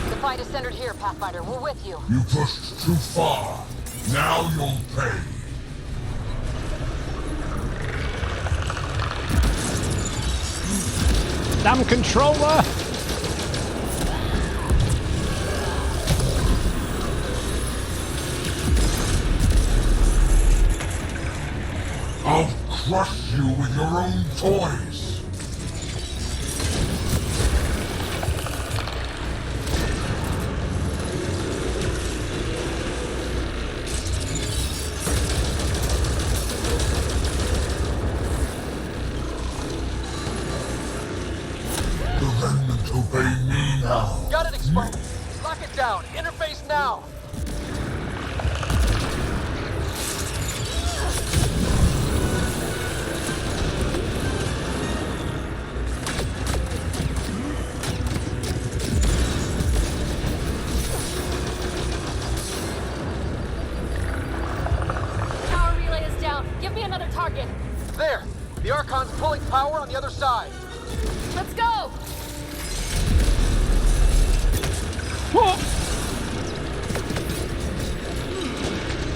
The fight is centered here, Pathfinder. We're with you. You pushed too far. Now you'll pay. Damn controller! I'll crush you with your own toys. The remnant obey me now. Got it exposed. Lock it down. Interface now. Power relay is down. Give me another target. There. The Archon's pulling power on the other side. Let's go!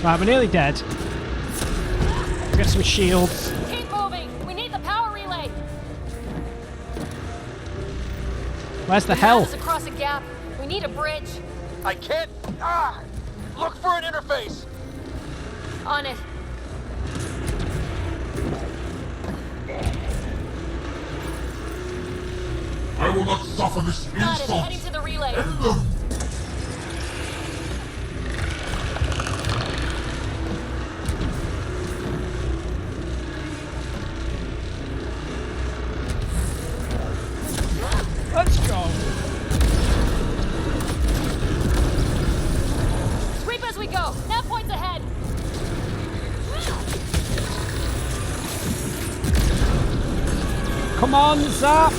Right, we're nearly dead. Let's get some shields. Keep moving. We need the power relay. Where's the The hell? map is across a gap. We need a bridge. I can't. Look for an interface. On it. I will not suffer this Got it. insult. Heading to the relay. End them. Let's go. Sweep as we go. Nav points ahead. Come on, Zap.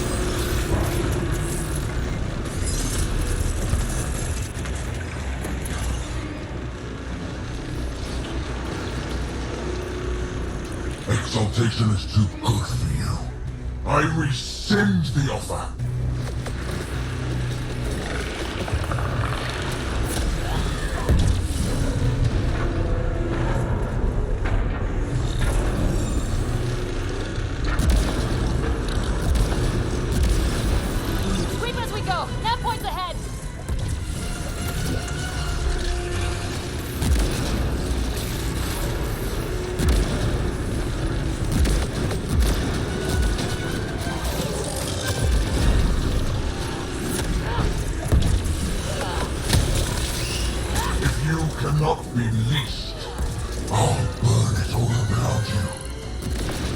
Exaltation is too good for you. I rescind the offer. Sweep as we go. Nav points ahead. If you cannot be leashed, I'll burn it all around you.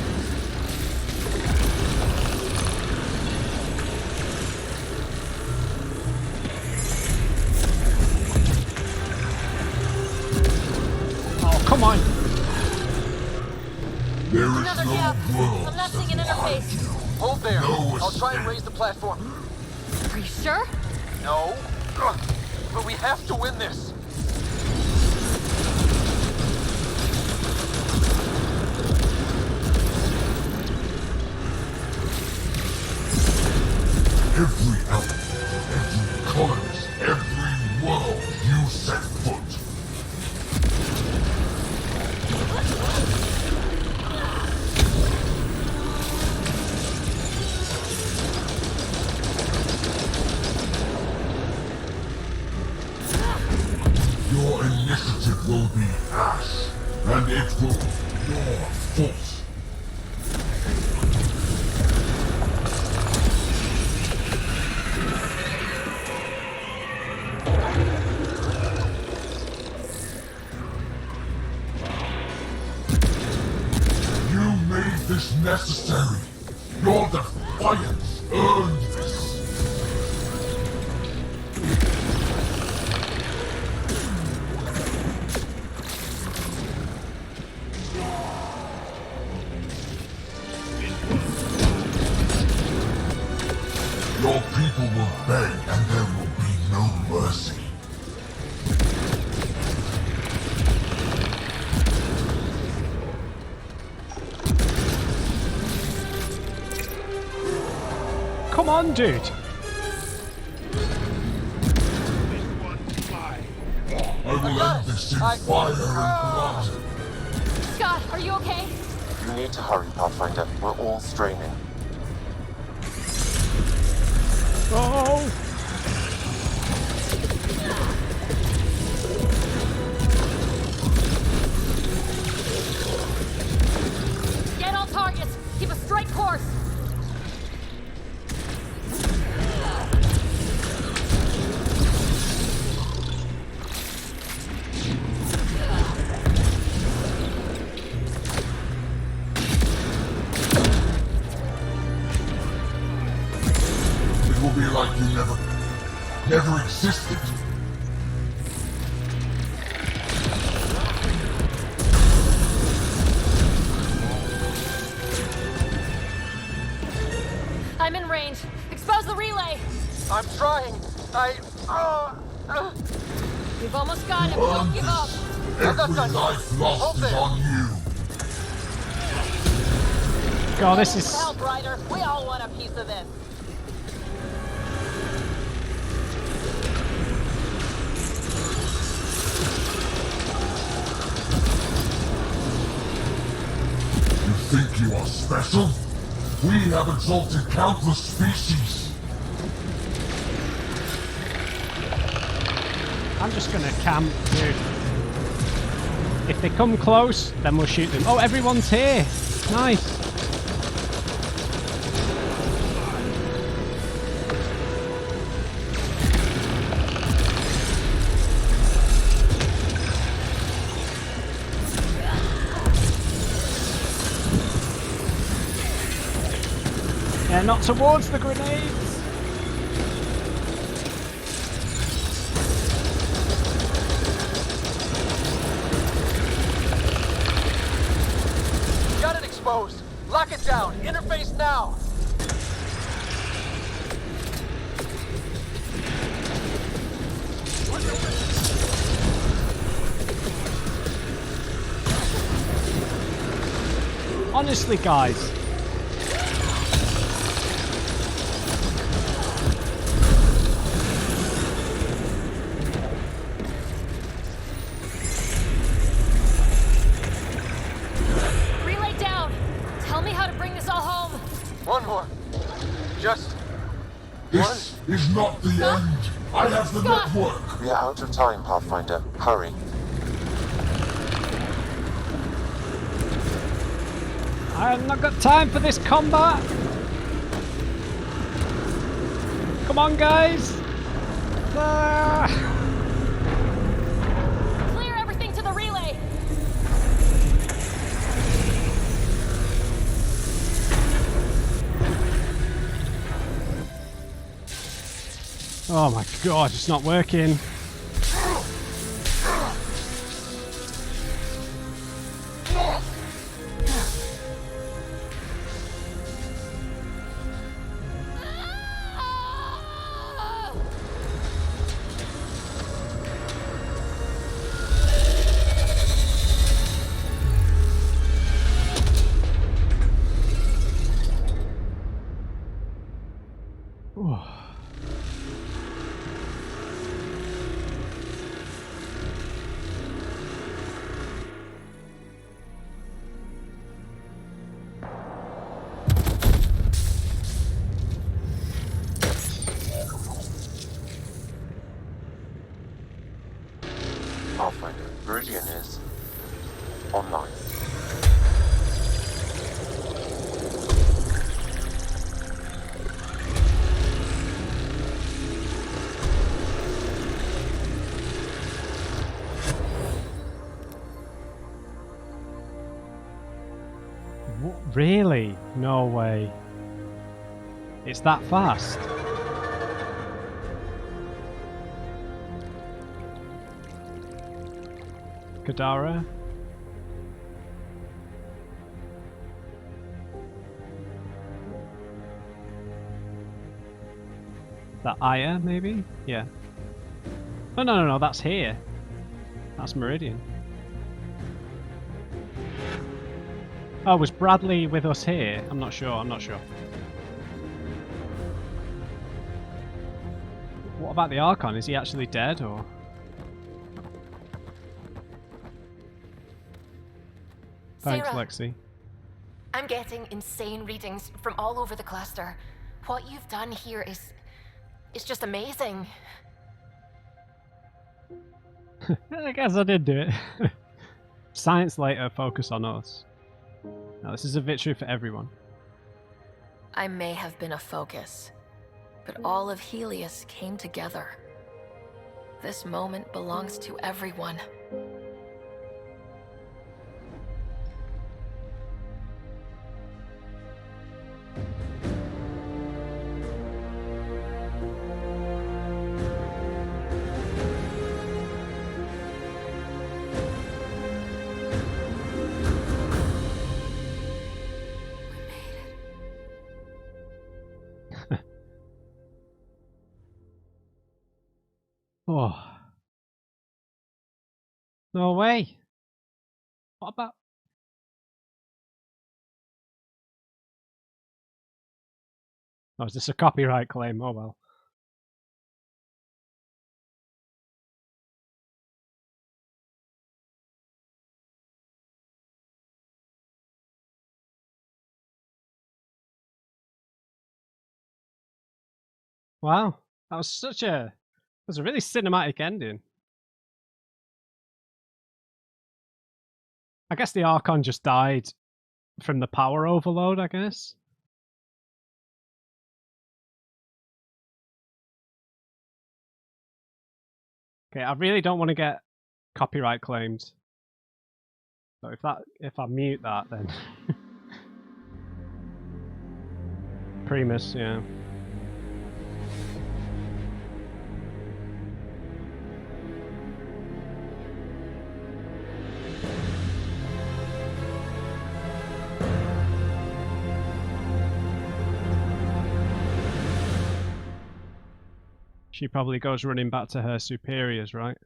Oh, come on. There is Another no gap. world I'm not seeing an interface. Hold there. No I'll try and escape. raise the platform. Are you sure? No. Ugh. But we have to win this. Every element, every colonist, every world you set foot. Your initiative will be ash, and it will be your fault. You made this necessary. Your defiance earned this. Come on, dude. I will end this in fire and blood. Scott, are you okay? You need to hurry, Pathfinder. We're all straining. Oh! Get all targets. Keep a straight course. It will be like you never existed. I'm in range. Expose the relay. I'm trying. We've almost got him. Don't give up. Every life lost is on you. God, this is... Help, Ryder. We all want a piece of this. You think you are special? We have exalted countless species. I'm just gonna camp, dude. If they come close, then we'll shoot them. Oh, everyone's here. Nice. Yeah, not towards the grenades. Got it exposed. Lock it down. Interface now. Honestly, guys. Relay down. Tell me how to bring this all home. One more. Just This is not the end. I have the network. We are out of time, Pathfinder. Hurry. I have not got time for this combat. Come on, guys. Ah. Clear everything to the relay. Oh my god, it's not working. Pathfinder, Meridian is online. Really? No way. It's that fast? Kadara? That Aya, maybe? Yeah. Oh, no, that's here. That's Meridian. Oh, was Bradley with us here? I'm not sure. What about the Archon? Is he actually dead, or? Thanks, Sarah. Lexi. I'm getting insane readings from all over the cluster. What you've done here is... it's just amazing. I guess I did do it. Science later, focus on us. Now, this is a victory for everyone. I may have been a focus, but all of Helios came together. This moment belongs to everyone. Oh. No way. What about... Oh, is this a copyright claim? Oh well. Wow. That was such a... It was a really cinematic ending. I guess the Archon just died from the power overload, I guess. Okay, I really don't want to get copyright claimed. So if I mute that, then Primus, yeah. She probably goes running back to her superiors, right?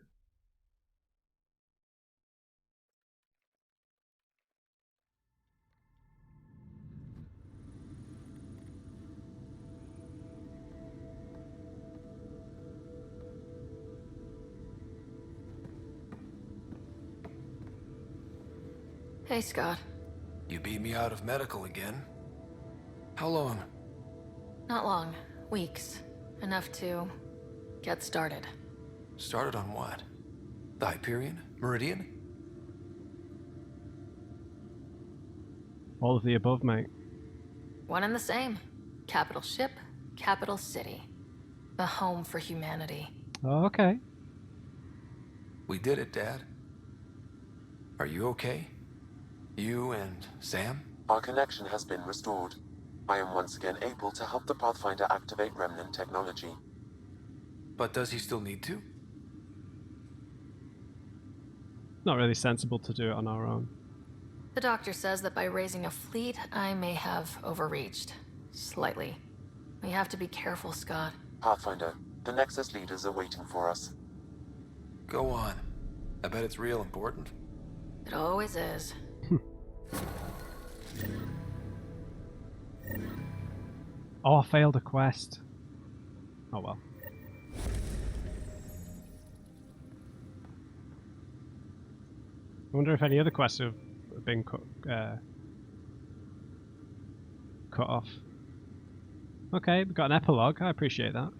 Hey, Scott. You beat me out of medical again? How long? Not long. Weeks. Enough to get started. Started on what? The Hyperion? Meridian? All of the above, mate. One and the same. Capital ship, capital city. A home for humanity. Oh, okay. We did it, Dad. Are you okay? You and Sam? Our connection has been restored. I am once again able to help the Pathfinder activate remnant technology. But does he still need to? Not really sensible to do it on our own. The doctor says that by raising a fleet, I may have overreached. Slightly. We have to be careful, Scott. Pathfinder, the Nexus leaders are waiting for us. Go on. I bet it's real important. It always is. Oh, I failed a quest. Oh well. I wonder if any other quests have been cut off. Okay, we got an epilogue. I appreciate that.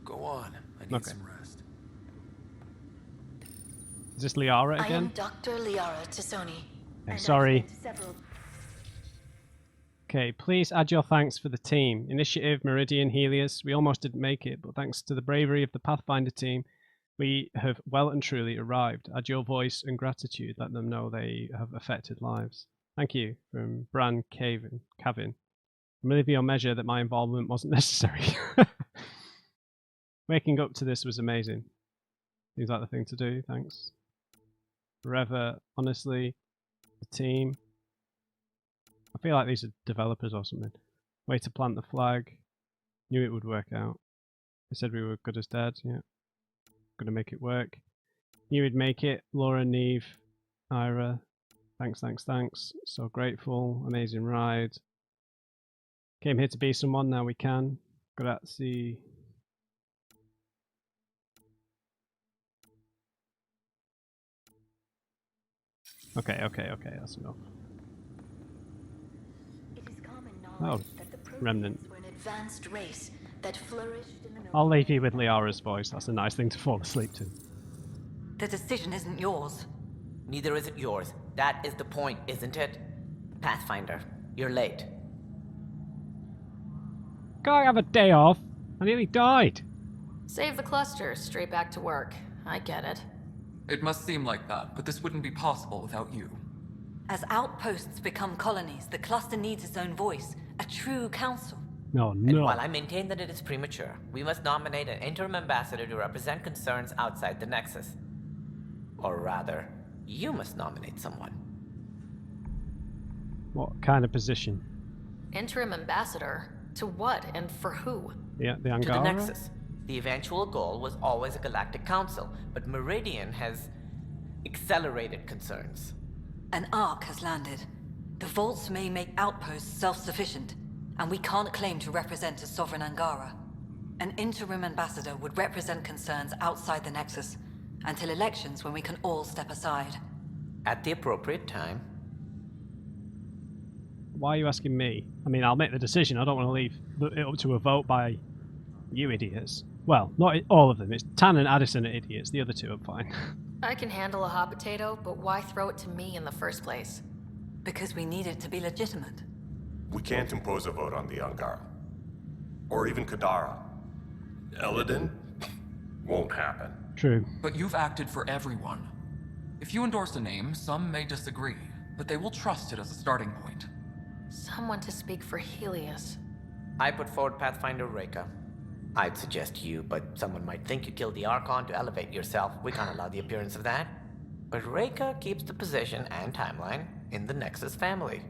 Go on. I need some rest. Is this Liara I again? am Dr. Liara Tassoni. Okay, sorry. Okay, please add your thanks for the team. Initiative, Meridian, Helios. We almost didn't make it, but thanks to the bravery of the Pathfinder team, we have well and truly arrived. Add your voice and gratitude. Let them know they have affected lives. Thank you, from Bran Cavin. I'm really beyond measure that my involvement wasn't necessary. Waking up to this was amazing. Seems like the thing to do, thanks. Forever, honestly, the team. I feel like these are developers or something. Way to plant the flag. Knew it would work out. They said we were good as dead, yeah. Gonna make it work. Knew we'd make it. Laura, Neve, Ira. Thanks. So grateful. Amazing ride. Came here to be someone, now we can. Grazie. Okay, that's enough. Oh, Remnant. Were an advanced race that flourished in the I'll leave you with Liara's voice. That's a nice thing to fall asleep to. The decision isn't yours. Neither is it yours. That is the point, isn't it? Pathfinder, you're late. Can't I have a day off? I nearly died. Save the cluster, straight back to work. I get it. It must seem like that, but this wouldn't be possible without you. As outposts become colonies, the cluster needs its own voice, a true council. No. And while I maintain that it is premature, we must nominate an interim ambassador to represent concerns outside the Nexus. Or rather, you must nominate someone. What kind of position? Interim ambassador? To what and for who? Yeah, the Angara? To the Nexus. The eventual goal was always a galactic council, but Meridian has accelerated concerns. An ark has landed. The vaults may make outposts self-sufficient, and we can't claim to represent a sovereign Angara. An interim ambassador would represent concerns outside the Nexus, until elections when we can all step aside. At the appropriate time. Why are you asking me? I mean, I'll make the decision. I don't want to leave it up to a vote by you idiots. Well, not all of them. It's Tan and Addison are idiots. The other two are fine. I can handle a hot potato, but why throw it to me in the first place? Because we need it to be legitimate. We can't impose a vote on the Angara. Or even Kadara. Eladin? Won't happen. True. But you've acted for everyone. If you endorse a name, some may disagree, but they will trust it as a starting point. Someone to speak for Helios. I put forward Pathfinder Reka. I'd suggest you, but someone might think you killed the Archon to elevate yourself. We can't allow the appearance of that. But Reka keeps the position and timeline in the Nexus family.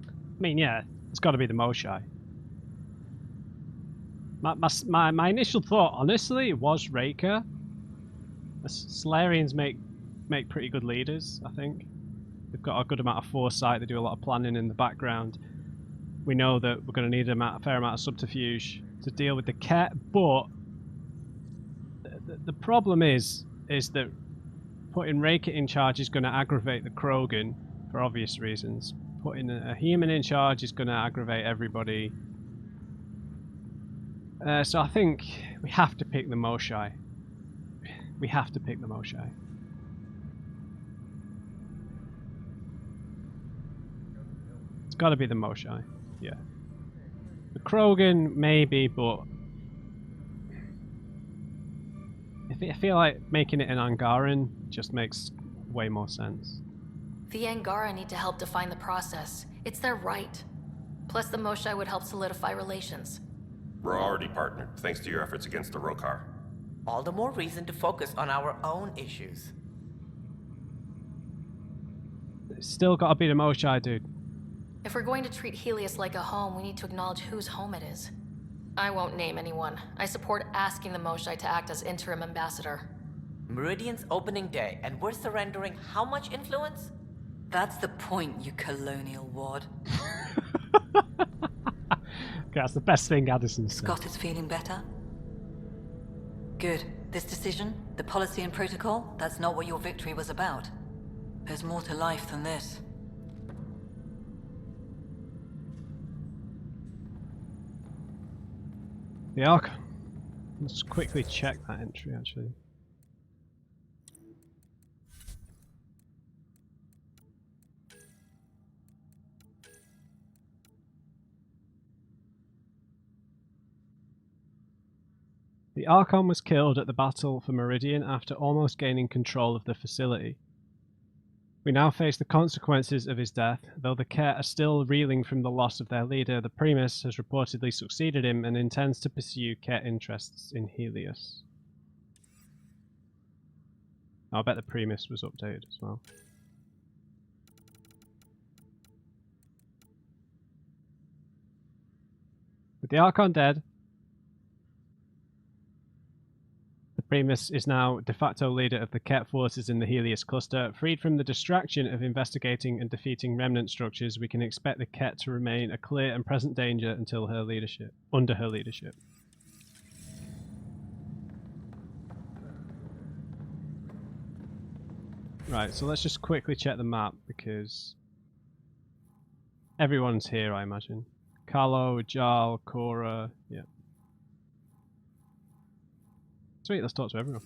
I mean, yeah, it's got to be the Moshai. My initial thought, honestly, was Reka. The Solarians make pretty good leaders, I think. They've got a good amount of foresight. They do a lot of planning in the background. We know that we're going to need a fair amount of subterfuge to deal with the Ket, but the problem is that putting Reka in charge is going to aggravate the Krogan for obvious reasons. Putting a human in charge is going to aggravate everybody. So I think we have to pick the Moshai. We have to pick the Moshai. It's got to be the Moshai. Yeah. The Krogan, maybe, but I feel like making it an Angaran just makes way more sense. The Angara need to help define the process. It's their right. Plus, the Moshai would help solidify relations. We're already partnered, thanks to your efforts against the Rokar. All the more reason to focus on our own issues. It's still got to be the Moshai, dude. If we're going to treat Helios like a home, we need to acknowledge whose home it is. I won't name anyone. I support asking the Moshai to act as interim ambassador. Meridian's opening day, and we're surrendering how much influence? That's the point, you colonial wad. Okay, that's the best thing Addison said. Scott is feeling better? Good. This decision, the policy and protocol, that's not what your victory was about. There's more to life than this. The Ark. Let's quickly check that entry, actually. The Archon was killed at the Battle for Meridian after almost gaining control of the facility. We now face the consequences of his death. Though the Ket are still reeling from the loss of their leader, the Primus has reportedly succeeded him and intends to pursue Ket interests in Helios. I bet the Primus was updated as well. With the Archon dead, the Primus is now de facto leader of the Ket forces in the Helios cluster. Freed from the distraction of investigating and defeating remnant structures, we can expect the Ket to remain a clear and present danger until her leadership. Under her leadership. Right, so let's just quickly check the map because everyone's here, I imagine. Carlo, Jarl, Cora, yeah. Sweet, let's talk to everyone.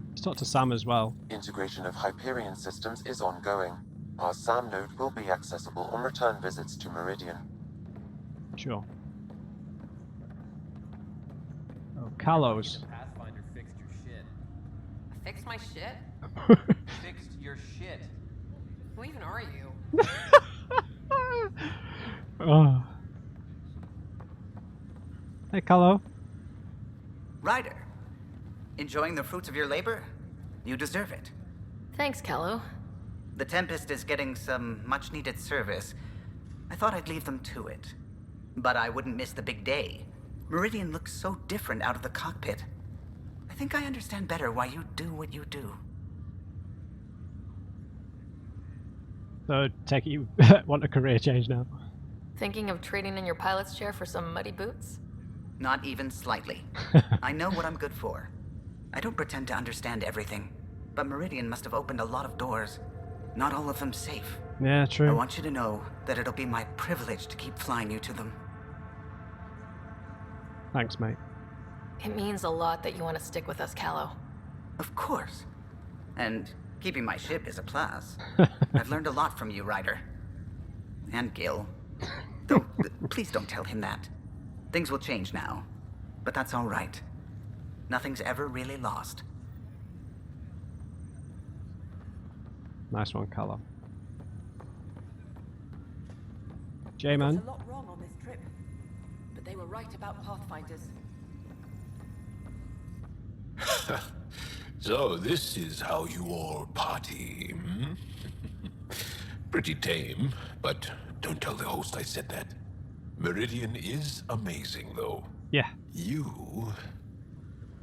Let's talk to Sam as well. Integration of Hyperion systems is ongoing. Our SAM node will be accessible on return visits to Meridian. Sure. Oh, Kalos. Pathfinder fixed your shit. Fix my shit? Fixed your shit. Who even are you? Oh. Hey, Carlo. Ryder, enjoying the fruits of your labor? You deserve it. Thanks, Kello. The Tempest is getting some much-needed service. I thought I'd leave them to it. But I wouldn't miss the big day. Meridian looks so different out of the cockpit. I think I understand better why you do what you do. So, take it you want a career change now? Thinking of trading in your pilot's chair for some muddy boots? Not even slightly. I know what I'm good for. I don't pretend to understand everything, but Meridian must have opened a lot of doors. Not all of them safe. Yeah, true. I want you to know that it'll be my privilege to keep flying you to them. Thanks, mate. It means a lot that you want to stick with us, Callow. Of course. And keeping my ship is a plus. I've learned a lot from you, Ryder. And Gil. Though, please don't tell him that. Things will change now. But that's all right. Nothing's ever really lost. Nice one, Callow. J-Man. There's a lot wrong on this trip, but they were right about Pathfinders. So this is how you all party, hmm? Pretty tame, but don't tell the host I said that. Meridian is amazing, though. Yeah. You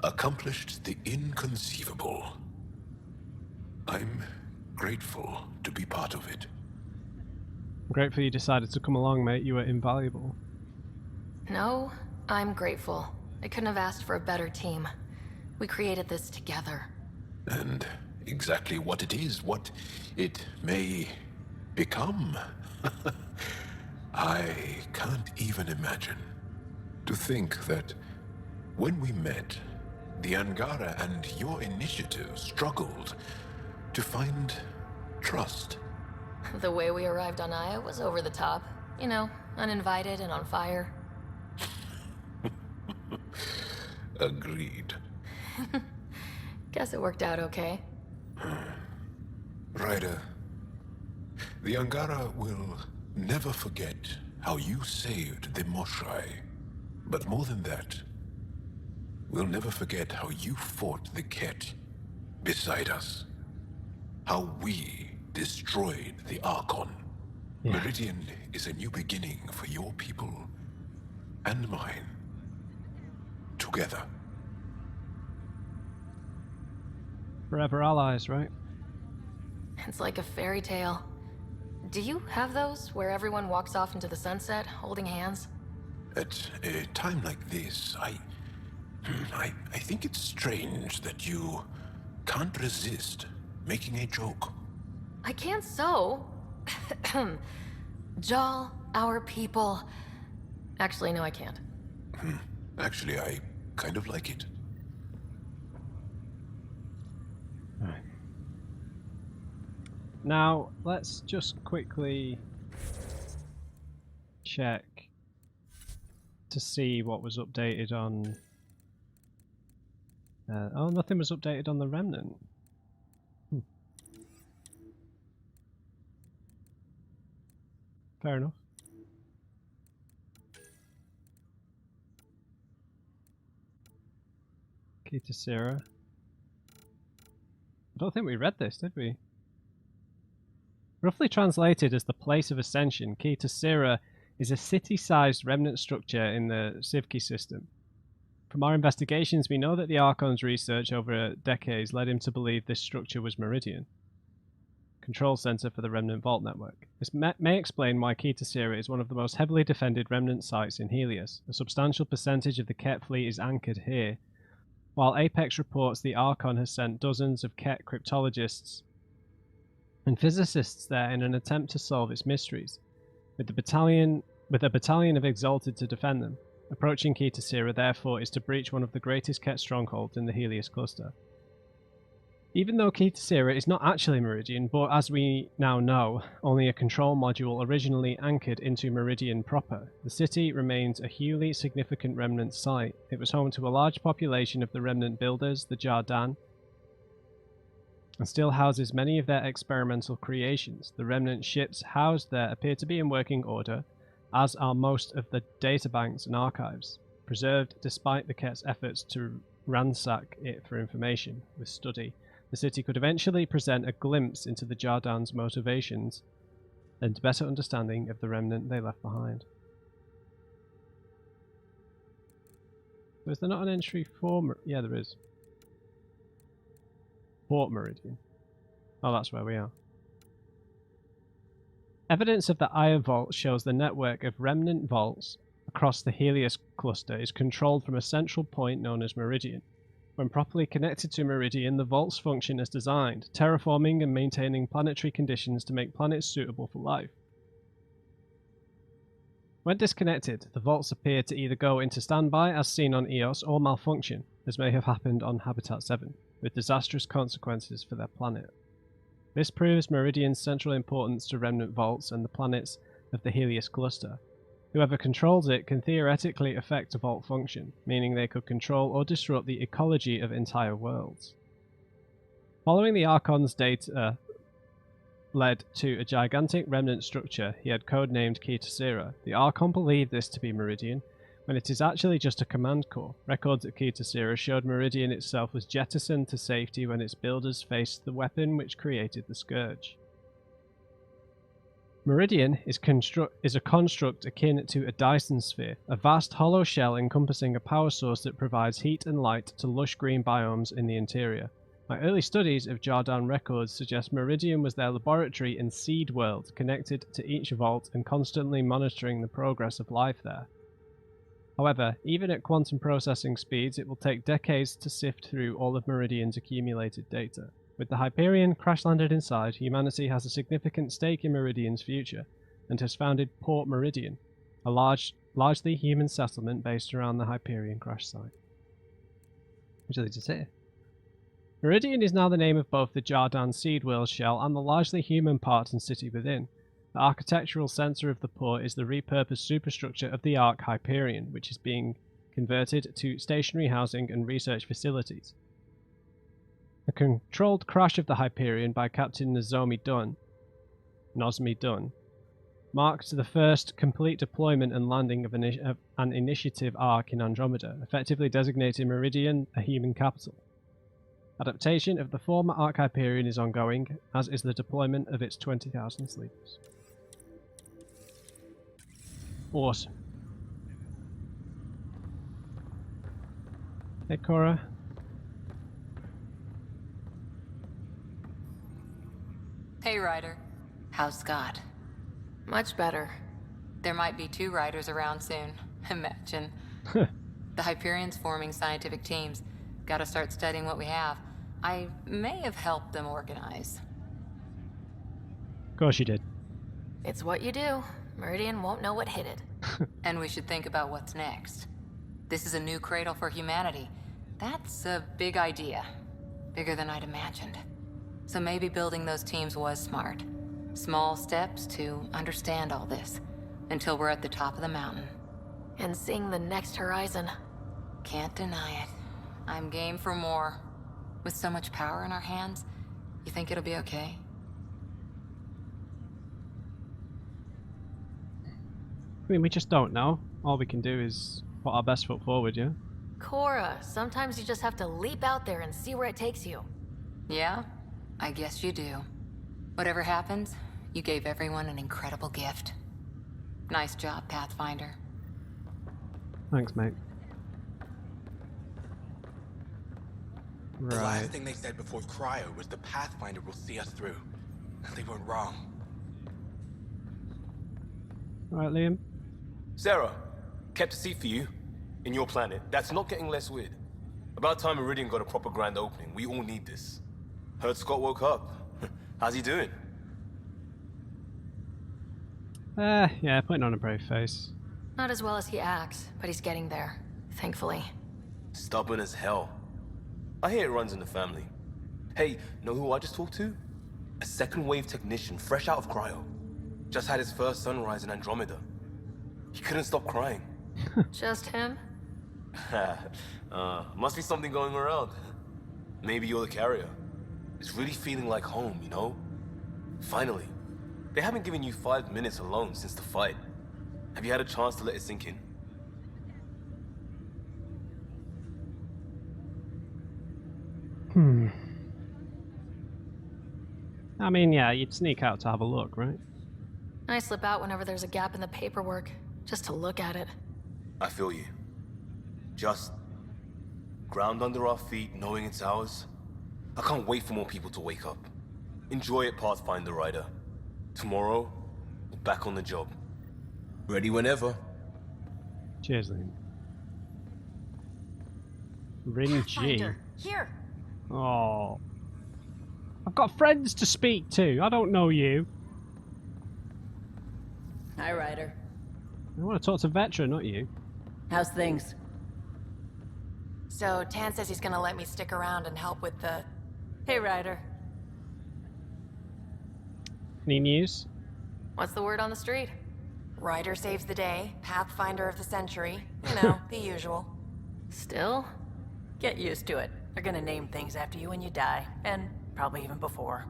accomplished the inconceivable. I'm grateful to be part of it. I'm grateful you decided to come along, mate. You were invaluable. No, I'm grateful. I couldn't have asked for a better team. We created this together. And exactly what it is, what it may become. I can't even imagine. To think that when we met, the Angara and your initiative struggled to find trust. The way we arrived on Aya was over the top. You know, uninvited and on fire. Agreed. Guess it worked out okay. Ryder, the Angara will never forget how you saved the Moshai. But more than that, we'll never forget how you fought the Ket beside us. How we destroyed the Archon. Yeah. Meridian is a new beginning for your people and mine. Together. Forever allies, right? It's like a fairy tale. Do you have those where everyone walks off into the sunset, holding hands? At a time like this, I think it's strange that you can't resist making a joke. I can't so. Jal, our people. Actually, no, I can't. Actually, I kind of like it. Now, let's just quickly check to see what was updated on... oh, nothing was updated on the Remnant. Fair enough. Key to Sierra. I don't think we read this, did we? Roughly translated as the place of ascension, Key to Sierra is a city-sized remnant structure in the Sivki system. From our investigations, we know that the Archon's research over decades led him to believe this structure was Meridian, control center for the Remnant Vault network. This may explain why Key to Sierra is one of the most heavily defended Remnant sites in Helios. A substantial percentage of the Ket fleet is anchored here, while Apex reports the Archon has sent dozens of Ket cryptologists and physicists there in an attempt to solve its mysteries, with a battalion of Exalted to defend them. Approaching Key to Sierra, therefore, is to breach one of the greatest Ket strongholds in the Helios cluster. Even though Key to Sierra is not actually Meridian, but as we now know, only a control module originally anchored into Meridian proper, the city remains a hugely significant Remnant site. It was home to a large population of the Remnant builders, the Jardan, and still houses many of their experimental creations. The Remnant ships housed there appear to be in working order, as are most of the databanks and archives, preserved despite the Ket's efforts to ransack it for information. With study, the city could eventually present a glimpse into the Jardan's motivations and better understanding of the Remnant they left behind. So is there not an entry for... yeah, there is. Port Meridian. Oh, that's where we are. Evidence of the Eye Vault shows the network of Remnant vaults across the Helios cluster is controlled from a central point known as Meridian. When properly connected to Meridian, the vaults function as designed, terraforming and maintaining planetary conditions to make planets suitable for life. When disconnected, the vaults appear to either go into standby as seen on Eos or malfunction, as may have happened on Habitat 7, with disastrous consequences for their planet. This proves Meridian's central importance to Remnant vaults and the planets of the Helios cluster. Whoever controls it can theoretically affect a vault function, meaning they could control or disrupt the ecology of entire worlds. Following the Archon's data led to a gigantic Remnant structure he had codenamed Key to Sierra. The Archon believed this to be Meridian, when it is actually just a command core. Records at Key to Sierra showed Meridian itself was jettisoned to safety when its builders faced the weapon which created the Scourge. Meridian is a construct akin to a Dyson sphere, a vast hollow shell encompassing a power source that provides heat and light to lush green biomes in the interior. My early studies of Jardan records suggest Meridian was their laboratory and seed world, connected to each vault and constantly monitoring the progress of life there. However, even at quantum processing speeds, it will take decades to sift through all of Meridian's accumulated data. With the Hyperion crash-landed inside, humanity has a significant stake in Meridian's future, and has founded Port Meridian, a largely human settlement based around the Hyperion crash site. Which is to say, Meridian is now the name of both the Jardan seed world shell and the largely human part and city within. The architectural centre of the port is the repurposed superstructure of the Ark Hyperion, which is being converted to stationary housing and research facilities. The controlled crash of the Hyperion by Captain Nozomi Dunn marked the first complete deployment and landing of an initiative Ark in Andromeda, effectively designating Meridian a human capital. Adaptation of the former Ark Hyperion is ongoing, as is the deployment of its 20,000 sleepers. Awesome. Hey, Cora. Hey, Ryder. How's Scott? Much better. There might be 2 Riders around soon. Imagine. The Hyperion's forming scientific teams. Gotta start studying what we have. I may have helped them organize. Of course you did. It's what you do. Meridian won't know what hit it. And we should think about what's next. This is a new cradle for humanity. That's a big idea. Bigger than I'd imagined. So maybe building those teams was smart. Small steps to understand all this, until we're at the top of the mountain. And seeing the next horizon. Can't deny it. I'm game for more. With so much power in our hands, you think it'll be okay? I mean, we just don't know. All we can do is put our best foot forward, yeah? Cora, sometimes you just have to leap out there and see where it takes you. Yeah? I guess you do. Whatever happens, you gave everyone an incredible gift. Nice job, Pathfinder. Thanks, mate. The last Right. thing they said before Cryo was the Pathfinder will see us through. They weren't wrong. Right, Liam. Sarah, kept a seat for you. In your planet. That's not getting less weird. About time Meridian got a proper grand opening. We all need this. Heard Scott woke up. How's he doing? Yeah, putting on a brave face. Not as well as he acts, but he's getting there, thankfully. Stubborn as hell. I hear it runs in the family. Hey, know who I just talked to? A second wave technician fresh out of cryo. Just had his first sunrise in Andromeda. He couldn't stop crying. Just him? Must be something going around. Maybe you're the carrier. It's really feeling like home, you know? Finally. They haven't given you 5 minutes alone since the fight. Have you had a chance to let it sink in? I mean, yeah, you'd sneak out to have a look, right? I slip out whenever there's a gap in the paperwork, just to look at it. I feel you. Just ground under our feet, knowing it's ours. I can't wait for more people to wake up. Enjoy it, Pathfinder Rider. Tomorrow, we're back on the job. Ready whenever. Cheers, Liam. Rin G. Pathfinder, here. Oh. I've got friends to speak to. I don't know you. Hi, Ryder. I want to talk to Vetra, not you. How's things? So, Tan says he's gonna let me stick around and help with the... Hey, Ryder. Any news? What's the word on the street? Ryder saves the day, Pathfinder of the century. You know, the usual. Still? Get used to it. They're gonna name things after you when you die, and probably even before.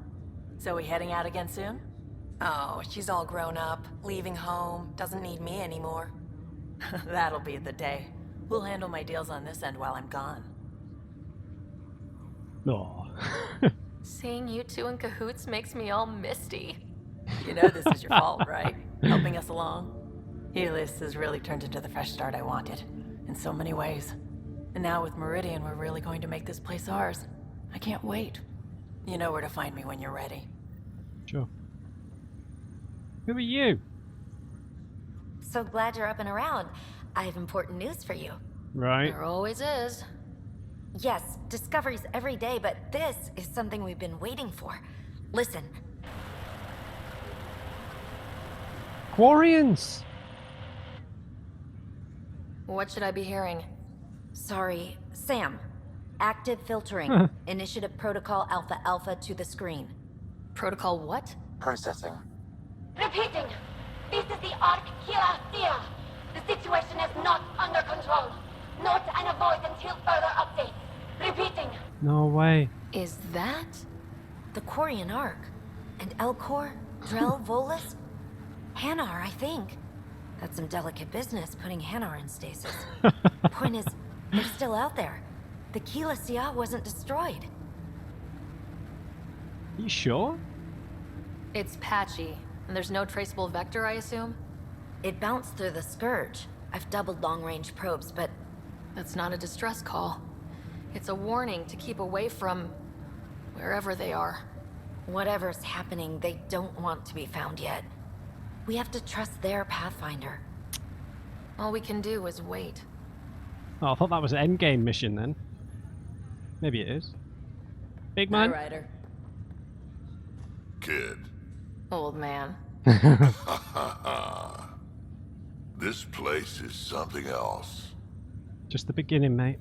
So we heading out again soon? Oh, she's all grown up, leaving home, doesn't need me anymore. That'll be the day. We'll handle my deals on this end while I'm gone. No. Seeing you two in cahoots makes me all misty. You know this is your fault, right? Helping us along. Helios has really turned into the fresh start I wanted, in so many ways. And now with Meridian, we're really going to make this place ours. I can't wait. You know where to find me when you're ready. Sure. Who are you? So glad you're up and around. I have important news for you. Right. There always is. Yes, discoveries every day, but this is something we've been waiting for. Listen. Quarians! What should I be hearing? Sorry, Sam. Active filtering. Initiative Protocol Alpha Alpha to the screen. Protocol what? Processing. Repeating. This is the Arc Kira Thea. The situation is not under control. Note and avoid until further updates. Repeating. No way. Is that? The Quarian Arc. And Elcor, Drell, Volus? Hanar, I think. That's some delicate business, putting Hanar in stasis. Point is, they're still out there. The Keela Sia wasn't destroyed. You sure? It's patchy, and there's no traceable vector, I assume? It bounced through the Scourge. I've doubled long-range probes, but... That's not a distress call. It's a warning to keep away from... wherever they are. Whatever's happening, they don't want to be found yet. We have to trust their Pathfinder. All we can do is wait. Oh, I thought that was an endgame mission then. Maybe it is. Big man? Hi, Ryder. Kid. Old man. This place is something else. Just the beginning, mate.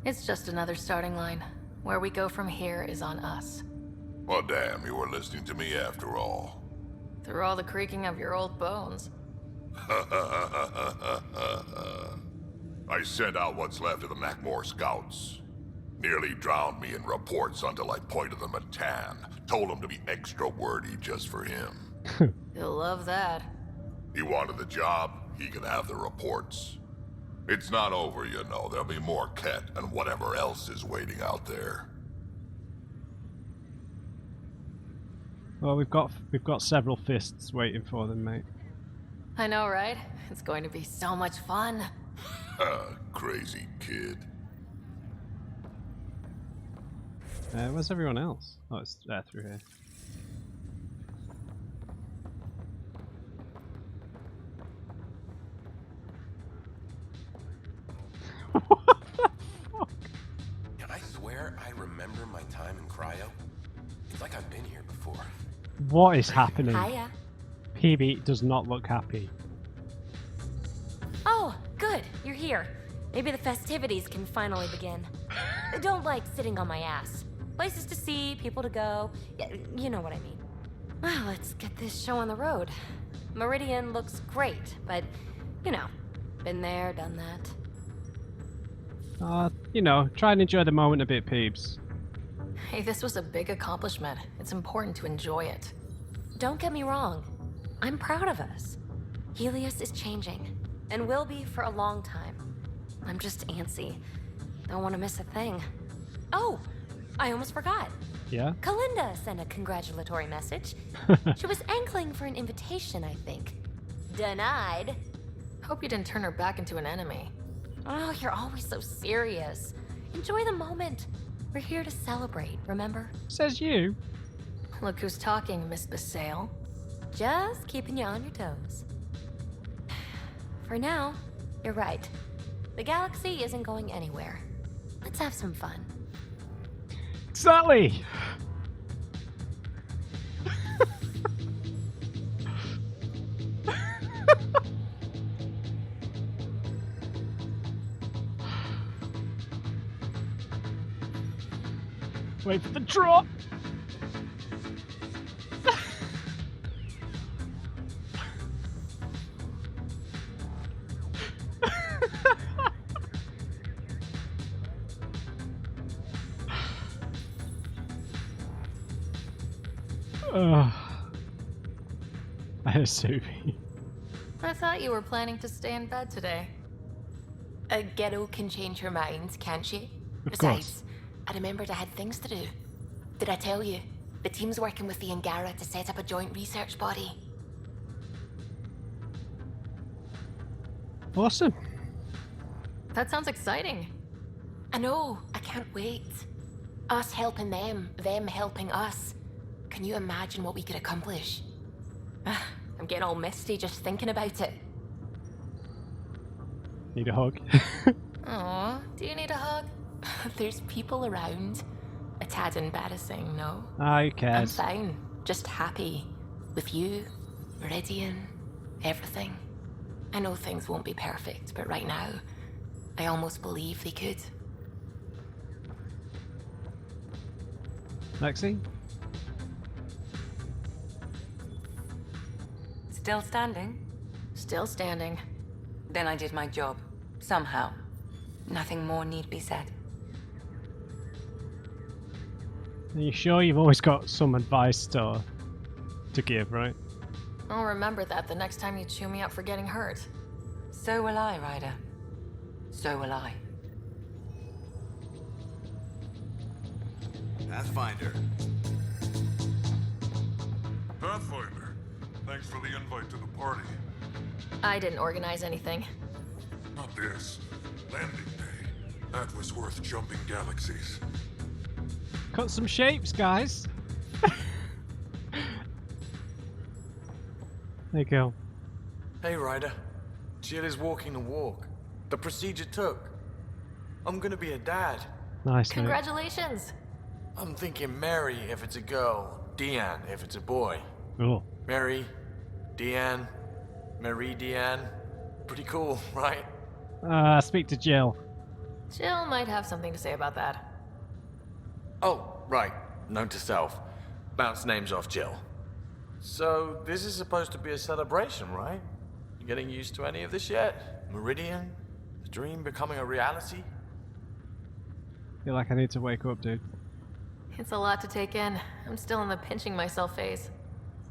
It's just another starting line. Where we go from here is on us. Well, damn, you were listening to me after all. Through all the creaking of your old bones. I sent out what's left of the Macmore scouts. Nearly drowned me in reports until I pointed them at Tan. Told him to be extra wordy just for him. You'll love that. He wanted the job, he could have the reports. It's not over, you know. There'll be more Ket and whatever else is waiting out there. Well, we've got several fists waiting for them, mate. I know, right? It's going to be so much fun. Crazy kid. Where's everyone else? Oh, it's through here. Yeah, I swear I remember my time in cryo. It's like I've been here before. What is happening? Hiya. PB does not look happy. Oh, good. You're here. Maybe the festivities can finally begin. I don't like sitting on my ass. Places to see, people to go. Yeah, you know what I mean. Well, let's get this show on the road. Meridian looks great, but, you know, been there, done that. You know, try and enjoy the moment a bit, peeps. Hey, this was a big accomplishment. It's important to enjoy it. Don't get me wrong. I'm proud of us. Helios is changing, and will be for a long time. I'm just antsy. Don't want to miss a thing. Oh, I almost forgot. Yeah? Kalinda sent a congratulatory message. She was angling for an invitation, I think. Denied. Hope you didn't turn her back into an enemy. Oh, you're always so serious. Enjoy the moment. We're here to celebrate, remember? Says you. Look who's talking, Miss Basale. Just keeping you on your toes. For now, you're right. The galaxy isn't going anywhere. Let's have some fun. Exactly. Wait for the drop. That is soupy. I thought you were planning to stay in bed today. A ghetto can change her mind, can't she? Of Besides, I remembered I had things to do. Did I tell you? The team's working with the Angara to set up a joint research body. Awesome. That sounds exciting. I know, I can't wait. Us helping them helping us. Can you imagine what we could accomplish? I'm getting all misty just thinking about it. Need a hug. Aw, do you need a hug? There's people around. A tad embarrassing, no? Who I'm cares? fine. Just happy. With you, Meridian, everything. I know things won't be perfect, but right now, I almost believe they could. Lexi? Still standing? Still standing. Then I did my job. Somehow. Nothing more need be said. Are you sure you've always got some advice to give, right? I'll remember that the next time you chew me up for getting hurt. So will I, Ryder. So will I. Pathfinder. Pathfinder, thanks for the invite to the party. I didn't organize anything. Not this. Landing day. That was worth jumping galaxies. Cut some shapes, guys. There you go. Hey, Ryder. Jill is walking the walk. The procedure took. I'm gonna be a dad. Nice, mate. Congratulations. I'm thinking Mary if it's a girl, Deanne if it's a boy. Cool. Mary, Deanne, Marie Deanne. Pretty cool, right? Speak to Jill. Jill might have something to say about that. Oh, right. Note to self. Bounce names off Jill. So, this is supposed to be a celebration, right? You getting used to any of this yet? Meridian? The dream becoming a reality? Feel like I need to wake up, dude. It's a lot to take in. I'm still in the pinching myself phase.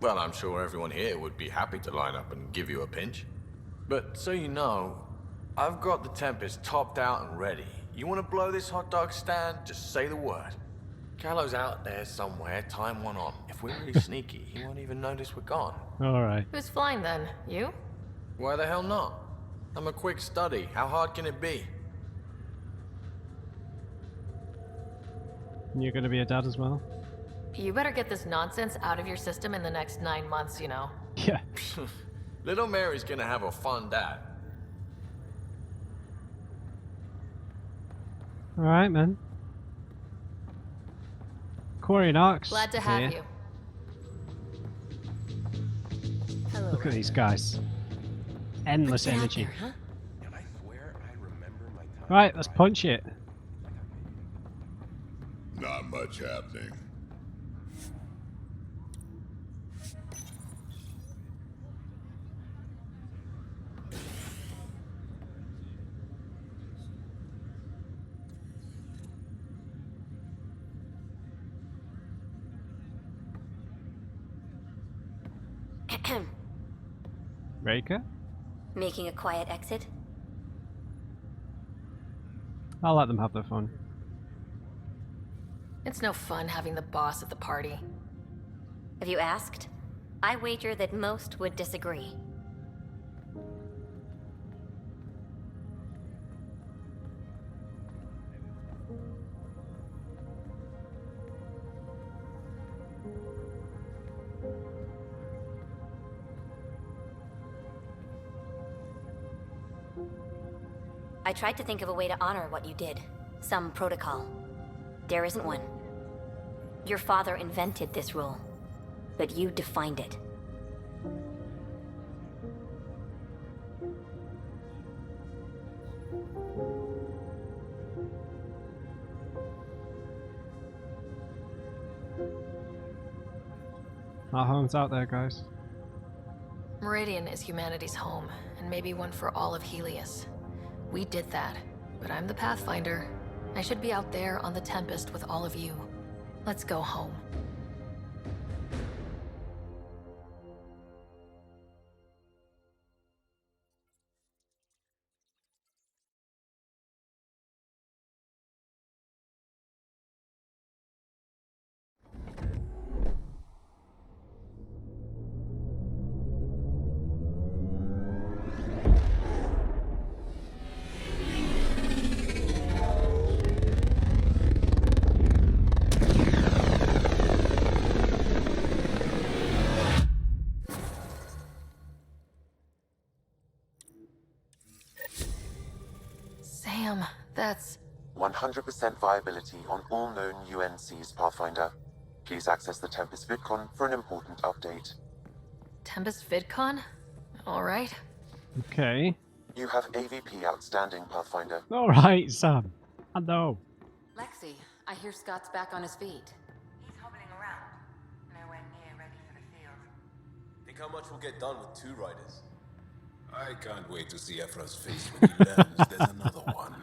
Well, I'm sure everyone here would be happy to line up and give you a pinch. But so you know, I've got the Tempest topped out and ready. You want to blow this hot dog stand? Just say the word. Callow's out there somewhere, time one on. If we're really sneaky, he won't even notice we're gone. Alright. Who's flying then? You? Why the hell not? I'm a quick study. How hard can it be? And you're gonna be a dad as well? You better get this nonsense out of your system in the next 9 months, you know. Yeah. Little Mary's gonna have a fun dad. Alright, man. Corey and Arx. Glad to have here. you. Hello, Look at these guys. Endless energy. Right, let's punch it. Not much happening. Reika? Making a quiet exit? I'll let them have their fun. It's no fun having the boss at the party. Have you asked? I wager that most would disagree. I tried to think of a way to honor what you did. Some protocol. There isn't one. Your father invented this rule, but you defined it. Our home's out there, guys. Meridian is humanity's home, and maybe one for all of Helios. We did that, but I'm the Pathfinder. I should be out there on the Tempest with all of you. Let's go home. Sam, that's... 100% viability on all known UNCs, Pathfinder. Please access the Tempest VidCon for an important update. Tempest VidCon? Alright. Okay. You have AVP outstanding, Pathfinder. Alright, Sam. I know. Lexi, I hear Scott's back on his feet. He's hobbling around. Nowhere near ready for the field. Think how much we'll get done with 2 riders. I can't wait to see Ephra's face when he learns there's another one.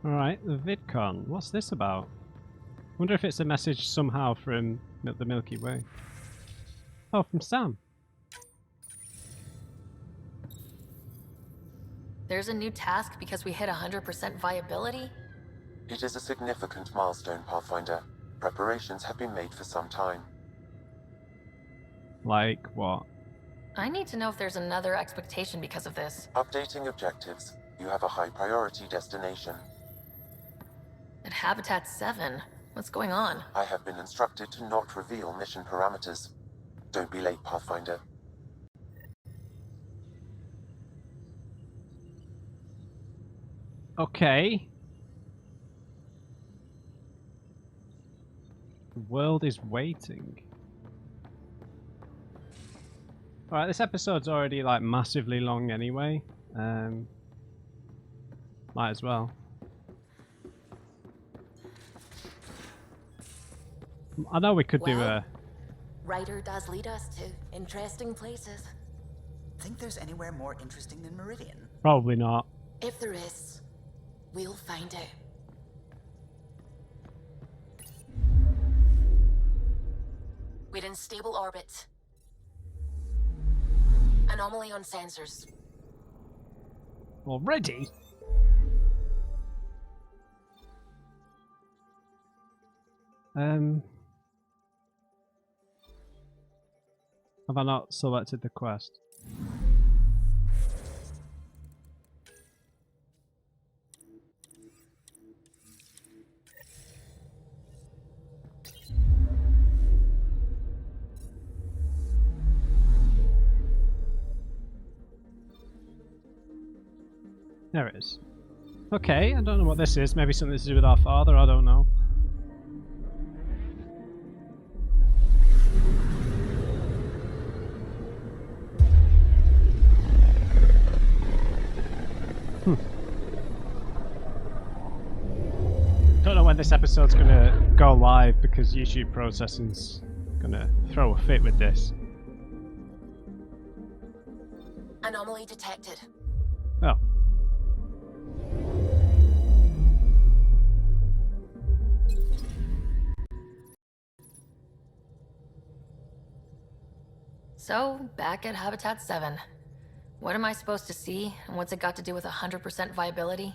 Alright, the VidCon. What's this about? Wonder if it's a message somehow from the Milky Way. Oh, from Sam. There's a new task because we hit 100% viability? It is a significant milestone, Pathfinder. Preparations have been made for some time. Like what? I need to know if there's another expectation because of this. Updating objectives. You have a high priority destination. At Habitat 7, what's going on? I have been instructed to not reveal mission parameters. Don't be late, Pathfinder. Okay. The world is waiting. Alright, this episode's already like massively long anyway. Might as well. I know we could do a... Ryder does lead us to interesting places. Think there's anywhere more interesting than Meridian? Probably not. If there is, we'll find out. We're in stable orbit. Anomaly on sensors. Already? Have I not selected the quest? There it is. Okay, I don't know what this is. Maybe something to do with our father, I don't know. Don't know when this episode's gonna go live because YouTube processing's gonna throw a fit with this. Anomaly detected. Oh. So, back at Habitat 7. What am I supposed to see, and what's it got to do with 100% viability?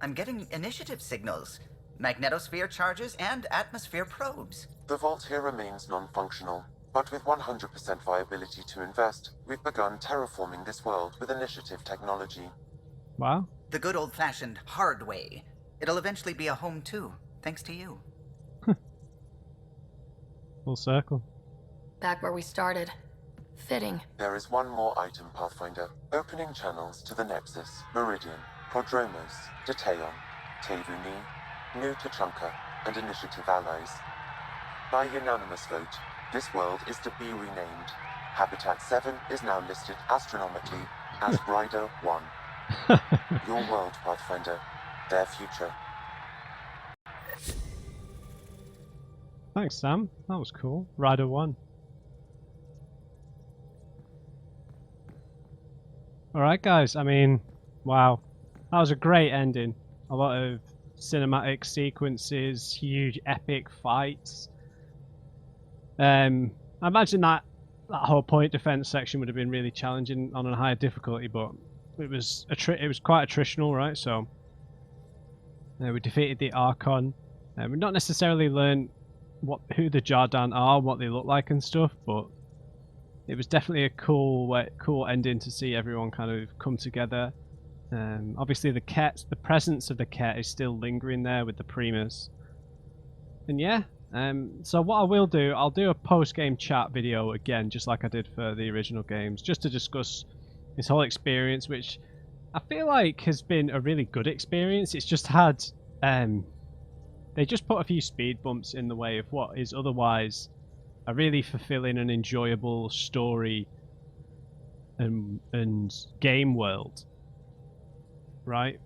I'm getting initiative signals, magnetosphere charges, and atmosphere probes. The vault here remains non-functional, but with 100% viability to invest, we've begun terraforming this world with initiative technology. Wow. The good old-fashioned hard way. It'll eventually be a home too, thanks to you. Full circle. Back where we started. Fitting. There is one more item, Pathfinder. Opening channels to the Nexus, Meridian, Prodromos, Detaeon, Tevuni, New Tachanka, and Initiative allies. By unanimous vote, this world is to be renamed. Habitat 7 is now listed astronomically as Rider 1. Your world, Pathfinder. Their future. Thanks, Sam. That was cool. Rider 1. Alright, guys. I mean, wow. That was a great ending. A lot of cinematic sequences, huge epic fights. I imagine that whole point defense section would have been really challenging on a higher difficulty, but it was quite attritional, right? So we defeated the Archon. We've not necessarily learned who the Jardan are, what they look like and stuff, but it was definitely a cool ending to see everyone kind of come together. Obviously the presence of the Ket is still lingering there with the Primus. And yeah, so what I will do, I'll do a post-game chat video again, just like I did for the original games, just to discuss this whole experience, which I feel like has been a really good experience. It's just had, they just put a few speed bumps in the way of what is otherwise a really fulfilling and enjoyable story and game world, right?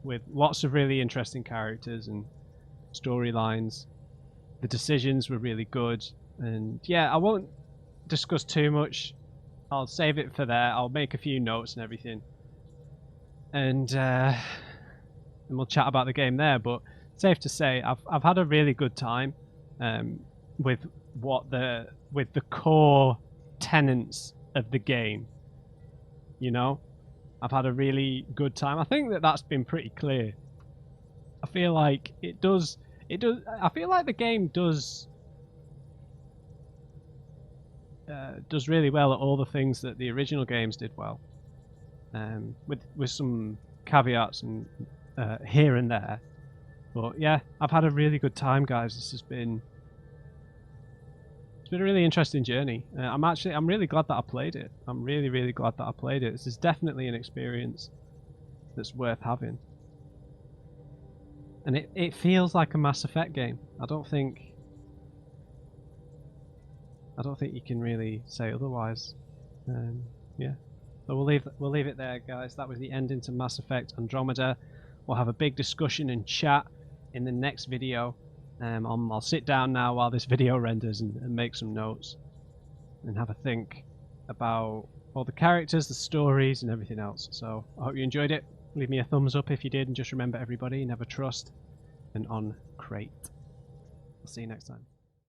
With lots of really interesting characters and storylines. The decisions were really good, and yeah, I won't discuss too much. I'll save it for there. I'll make a few notes and everything, and we'll chat about the game there. But safe to say, I've had a really good time with the core tenets of the game. You know, I've had a really good time. I think that's been pretty clear. I feel like it does. I feel like the game does really well at all the things that the original games did well, with some caveats and here and there. But yeah, I've had a really good time, guys. It's been a really interesting journey. I'm really glad that I played it. I'm really, really glad that I played it. This is definitely an experience that's worth having. And it feels like a Mass Effect game. I don't think you can really say otherwise. Yeah. So we'll leave it there, guys. That was the ending to Mass Effect Andromeda. We'll have a big discussion and chat in the next video. I'll sit down now while this video renders and make some notes and have a think about all the characters, the stories, and everything else. So I hope you enjoyed it. Leave me a thumbs up if you did, and just remember, everybody, never trust and on crate. I'll see you next time.